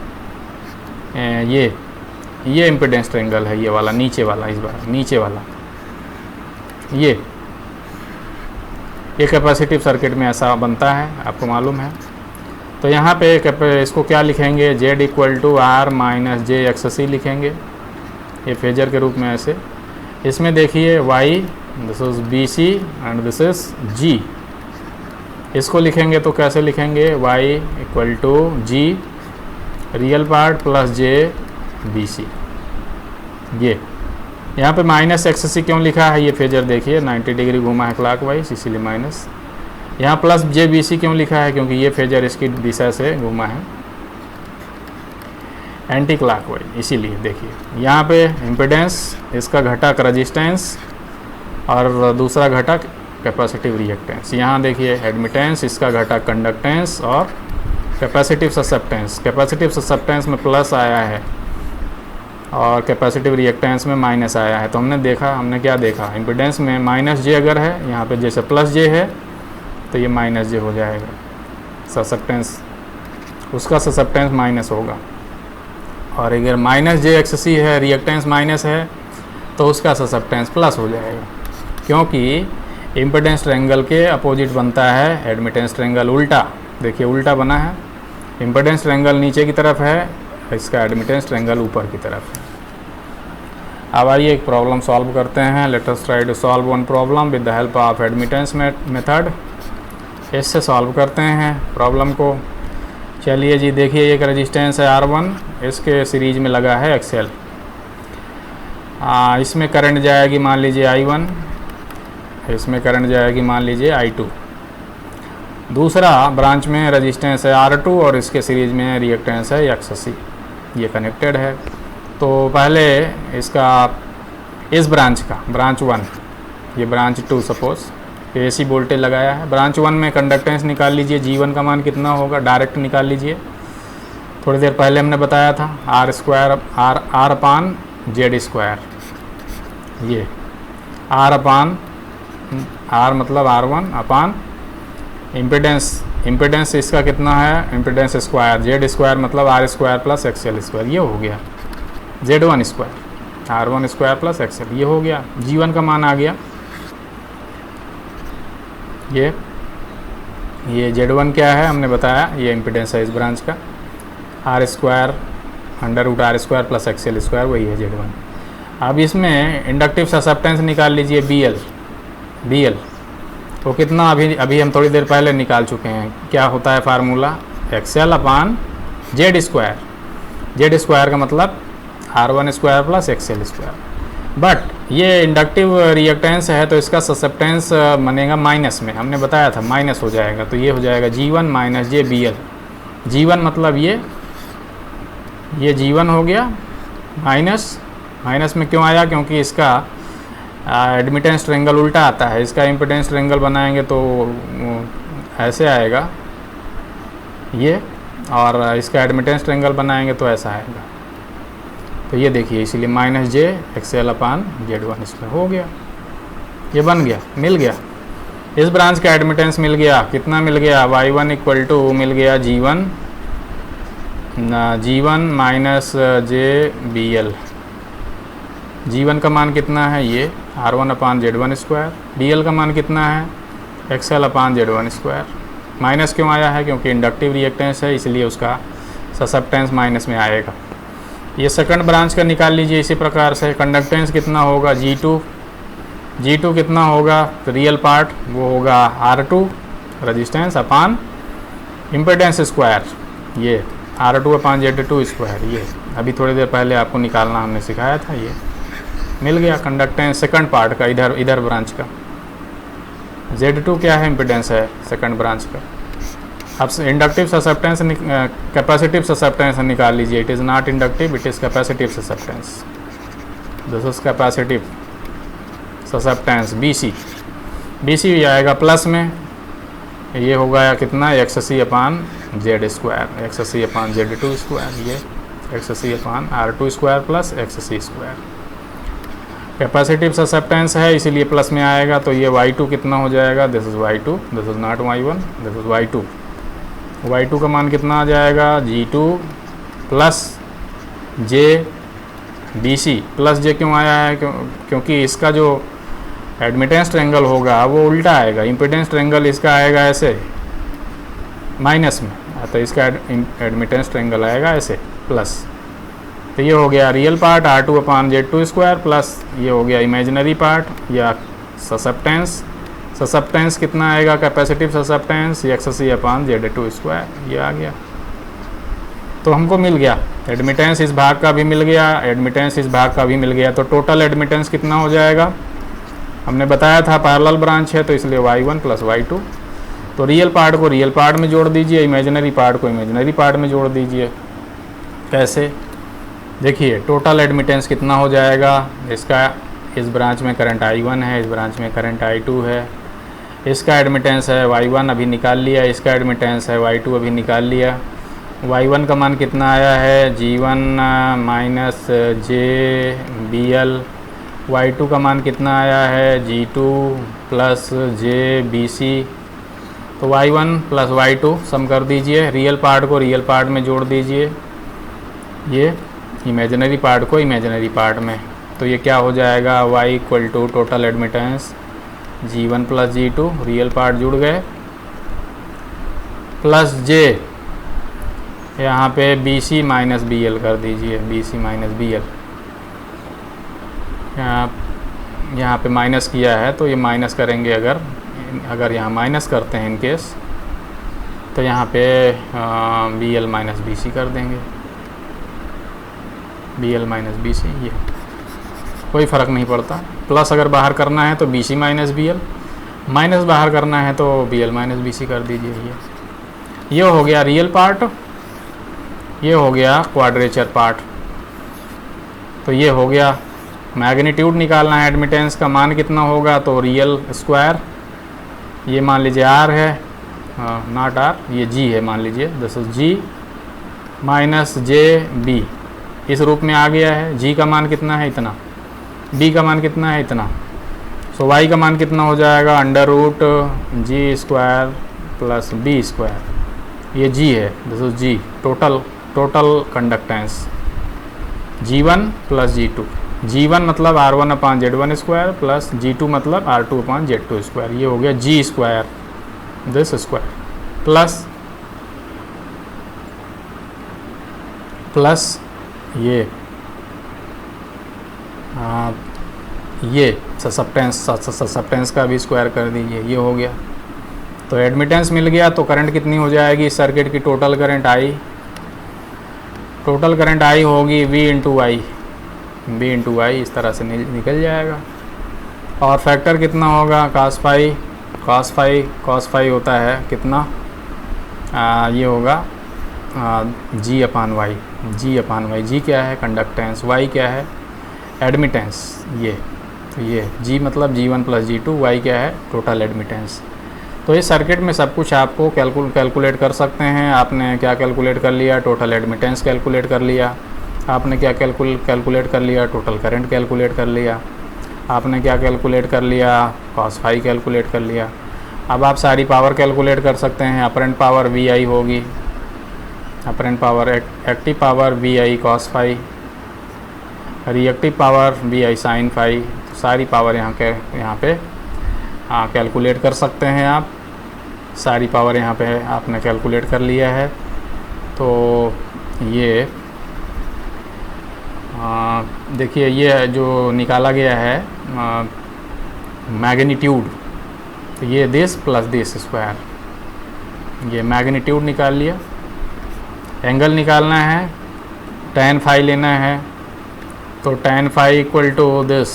ये इम्पिडेंस ट्रायंगल है, ये वाला नीचे वाला, इस बार नीचे वाला ये कैपेसिटिव सर्किट में ऐसा बनता है, आपको मालूम है। तो यहाँ पे इसको क्या लिखेंगे, Z equal to R minus J XC लिखेंगे, ये फेजर के रूप में ऐसे। इसमें देखिए Y, this is BC and this is G, इसको लिखेंगे तो कैसे लिखेंगे, Y equal to G real part plus J BC। ये यहाँ पे माइनस XC क्यों लिखा है, ये फेजर देखिए 90 डिग्री घूमा है क्लॉकवाइज, इसीलिए माइनस। यहाँ प्लस JBC क्यों लिखा है, क्योंकि ये फेजर इसकी दिशा से घूमा है एंटी क्लॉकवाइज, इसीलिए। देखिए यहाँ पे इम्पिडेंस, इसका घटक रेजिस्टेंस और दूसरा घटक कैपेसिटिव रिएक्टेंस। यहाँ देखिए एडमिटेंस, इसका घटक कंडक्टेंस और कैपेसिटिव ससेप्टेंस। कैपेसिटिव ससेप्टेंस में प्लस आया है और कैपेसिटिव रिएक्टेंस में माइनस आया है। तो हमने क्या देखा, इम्पिडेंस में माइनस जे अगर है, यहाँ पे जैसे प्लस जे है तो ये माइनस जे हो जाएगा, ससेप्टेंस, उसका ससेप्टेंस माइनस होगा। और अगर माइनस जे XC है, रिएक्टेंस माइनस है, तो उसका ससेप्टेंस प्लस हो जाएगा, क्योंकि इम्पिडेंस ट्रायंगल के अपोजिट बनता है एडमिटेंस ट्रायंगल, उल्टा। देखिए उल्टा बना है, इम्पिडेंस ट्रायंगल नीचे की तरफ है, इसका एडमिटेंस ट्रायंगल ऊपर की तरफ है। अब आइए एक प्रॉब्लम सॉल्व करते हैं। Let us try to solve one problem with the help of admittance method. इससे सॉल्व करते हैं प्रॉब्लम को। चलिए जी, देखिए एक रेजिस्टेंस है R1, इसके सीरीज में लगा है XL। इसमें करंट जाएगी मान लीजिए I1, इसमें करंट जाएगी मान लीजिए I2। दूसरा ब्रांच में रेजिस्टेंस है R2 और इसके सीरीज में रिएक्टेंस है XC, ये कनेक्टेड है। तो पहले इसका, इस ब्रांच का, ब्रांच 1, ये ब्रांच 2 सपोज, AC वोल्टेज लगाया है। ब्रांच 1 में कंडक्टेंस निकाल लीजिए, G1 का मान कितना होगा, डायरेक्ट निकाल लीजिए। थोड़ी देर पहले हमने बताया था R अपान Z स्क्वायर, ये R अपान R मतलब R1 अपान इम्पिडेंस इसका कितना है, इम्पिडेंस स्क्वायर, Z स्क्वायर मतलब R square plus XL square, ये हो गया Z1 square, R1 square plus XL, ये हो गया। G1 का मान आ गया, ये Z1 क्या है हमने बताया, ये इम्पिडेंस है इस ब्रांच का, R square under root R square plus XL square, वही है Z1। अब इसमें इंडक्टिव ससेप्टेंस निकाल लीजिए BL, तो कितना अभी हम थोड़ी देर पहले निकाल चुके हैं। क्या होता है फार्मूला, XL अपान Z स्क्वायर का मतलब R1 square plus XL square. But ये इंडक्टिव रिएक्टेंस है तो इसका ससेप्टेंस बनेगा माइनस में, हमने बताया था माइनस हो जाएगा, तो ये हो जाएगा G1 माइनस जे BL। G1 मतलब ये G1 हो गया, माइनस में क्यों आया, क्योंकि इसका एडमिटेंस ट्रायंगल उल्टा आता है। इसका इम्पिडेंस ट्रायंगल बनाएंगे तो ऐसे आएगा ये, और इसका एडमिटेंस ट्रायंगल बनाएंगे तो ऐसा आएगा। तो ये देखिए, इसीलिए माइनस जे XL अपान Z1 इसमें हो गया, ये बन गया, मिल गया। इस ब्रांच का एडमिटेंस मिल गया, कितना मिल गया, Y1 इक्वल टू मिल गया G1 माइनस जे BL। G1 का मान कितना है, ये R1 अपान Z1 स्क्वायर। BL का मान कितना है, XL अपान Z1 स्क्वायर। माइनस क्यों आया है, क्योंकि इंडक्टिव रिएक्टेंस है, इसलिए उसका ससेप्टेंस माइनस में आएगा। ये सेकंड ब्रांच का निकाल लीजिए इसी प्रकार से। कंडक्टेंस कितना होगा G2, G2 कितना होगा, रियल पार्ट वो होगा R2 रजिस्टेंस अपान इम्पिडेंस स्क्वायर, ये R2 अपान Z2 स्क्वायर। ये अभी थोड़ी देर पहले आपको निकालना हमने सिखाया था, ये मिल गया कंडक्टेंस सेकंड पार्ट का, इधर ब्रांच का। Z2 क्या है, इम्पिडेंस है सेकंड ब्रांच का। अब इंडक्टिव ससेप्टेंस कैपेसिटिव ससेप्टेंस निकाल लीजिए। It is not inductive, it is capacitive susceptance. This is capacitive susceptance BC आएगा प्लस में, ये होगा या कितना, XC अपान Z स्क्वायर, XC अपान Z2 स्क्वायर, ये XC अपान R2 square plus XC square. Capacitive susceptance है इसीलिए प्लस में आएगा, तो ये Y2 कितना हो जाएगा, this is Y2, this is not Y1, this is Y2। Y2 का मान कितना आ जाएगा, G2 plus J BC। Plus J क्यों आया है, क्योंकि इसका जो एडमिटेंस ट्रेंगल होगा वो उल्टा आएगा। इम्पिडेंस ट्रेंगल इसका आएगा ऐसे माइनस में, तो इसका एडमिटेंस ट्रेंगल आएगा ऐसे प्लस। तो ये हो गया रियल पार्ट R2 अपान Z2 स्क्वायर प्लस ये हो गया इमेजिनरी पार्ट या ससेप्टेंस। ससेप्टेंस कितना आएगा, कैपेसिटिव ससेप्टेंस XC अपान Z2 स्क्वायर, ये आ गया। तो हमको मिल गया एडमिटेंस, इस भाग का भी मिल गया, एडमिटेंस इस भाग का भी मिल गया। तो टोटल एडमिटेंस कितना हो जाएगा, हमने बताया था पैरेलल ब्रांच है तो इसलिए Y1 प्लस Y2। तो रियल पार्ट को रियल पार्ट में जोड़ दीजिए, इमेजिनरी पार्ट को इमेजिनरी पार्ट में जोड़ दीजिए। कैसे, देखिए टोटल एडमिटेंस कितना हो जाएगा इसका। इस ब्रांच में करंट I1 है, इस ब्रांच में करंट I2 है, इसका एडमिटेंस है Y1 अभी निकाल लिया, इसका एडमिटेंस है Y2 अभी निकाल लिया। Y1 का मान कितना आया है, G1 माइनस JBL। Y2 का मान कितना आया है, G2 प्लस JBC। तो Y1 प्लस Y2 सम कर दीजिए, रियल पार्ट को रियल पार्ट में जोड़ दीजिए, ये इमेजिनरी पार्ट को इमेजिनरी पार्ट में। तो ये क्या हो जाएगा, Y equal to total admittance G1 plus G2, real part जुड़ गए, प्लस J यहाँ पे BC माइनस BL कर दीजिए, BC माइनस BL। यहाँ पे माइनस किया है तो ये माइनस करेंगे, अगर यहाँ माइनस करते हैं इन केस तो यहाँ पे BL माइनस BC कर देंगे, BL माइनस BC, ये कोई फ़र्क नहीं पड़ता। प्लस अगर बाहर करना है तो BC माइनस BL, माइनस बाहर करना है तो BL माइनस BC कर दीजिए। ये हो गया रियल पार्ट, ये हो गया क्वाड्रेचर पार्ट। तो ये हो गया मैग्नीट्यूड निकालना है, एडमिटेंस का मान कितना होगा, तो रियल स्क्वायर, ये मान लीजिए R है, नॉट R, ये G है मान लीजिए, this is G minus JB, इस रूप में आ गया है। G का मान कितना है, इतना, B का मान कितना है, इतना। सो Y का मान कितना हो जाएगा, under root G square plus B square, ये G है, this is G total conductance G1 plus G2। G1 मतलब R1 अपान Z1 स्क्वायर प्लस G2 मतलब R2 अपान Z2 स्क्वायर, ये हो गया G square, this square plus ये ससेप्टेंस का भी स्क्वायर कर दीजिए, ये हो गया। तो एडमिटेंस मिल गया। तो करंट कितनी हो जाएगी इस सर्किट की, टोटल करंट I होगी V इंटू I, इस तरह से निकल जाएगा। और फैक्टर कितना होगा, cos फाई होता है कितना, ये होगा G अपान Y। G क्या है, कंडक्टेंस, Y क्या है, एडमिटेंस। ये G मतलब G1 प्लस G2, Y क्या है, टोटल एडमिटेंस। तो इस सर्किट में सब कुछ आपको कैलकुलेट कर सकते हैं। आपने क्या कैलकुलेट कर लिया, टोटल एडमिटेंस कैलकुलेट कर लिया। आपने क्या कैलकुलेट कर लिया, टोटल करंट कैलकुलेट कर लिया। आपने क्या कैलकुलेट कर लिया, cos फाई कैलकुलेट कर लिया। अब आप सारी पावर कैलकुलेट कर सकते हैं। अपरेंट पावर VI होगी, apparent power active power VI cos phi, reactive power VI sin phi. तो सारी पावर यहाँ पे कैलकुलेट कर सकते हैं आप। सारी पावर यहाँ पे आपने कैलकुलेट कर लिया है। तो ये देखिए ये जो निकाला गया है मैग्नीट्यूड, तो ये दिस प्लस दिस स्क्वायर, ये मैग्नीट्यूड निकाल लिया। एंगल निकालना है, tan फाई लेना है, तो tan phi equal to this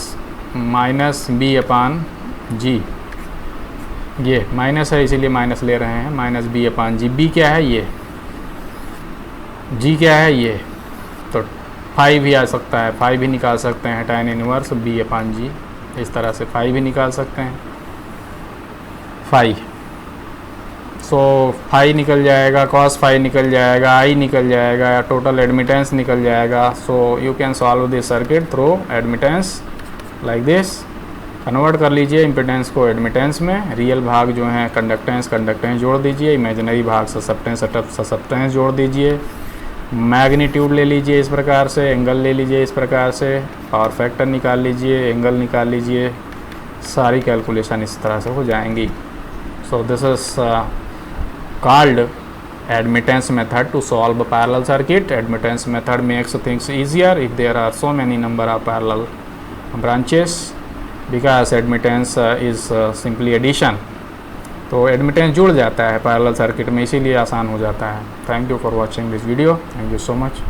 minus B upon G, ये माइनस है इसीलिए माइनस ले रहे हैं, minus B upon G. B क्या है, ये जी क्या है, ये तो फाई भी आ सकता है, फाई भी निकाल सकते हैं, tan इनवर्स बी अपान जी, इस तरह से फाई भी निकाल सकते हैं, फाई। सो फाई निकल जाएगा, कॉस फाई निकल जाएगा, आई निकल जाएगा, टोटल एडमिटेंस निकल जाएगा। So you can solve this circuit through admittance like this. Convert कर लीजिए इम्पिडेंस को एडमिटेंस में, रियल भाग जो है कंडक्टेंस जोड़ दीजिए, इमेजिनरी भाग ससेप्टेंस जोड़ दीजिए, मैग्नीट्यूड ले लीजिए इस प्रकार से, एंगल ले लीजिए इस प्रकार से, पावर फैक्टर निकाल लीजिए, एंगल निकाल लीजिए, सारी कैलकुलेशन इस तरह से हो जाएंगी। सो this is called admittance method to solve a parallel circuit. Admittance method makes things easier if there are so many number of parallel branches, because admittance is simply addition. तो admittance जुड़ जाता है parallel circuit में, इसीलिए आसान हो जाता है। Thank you for watching this video. Thank you so much.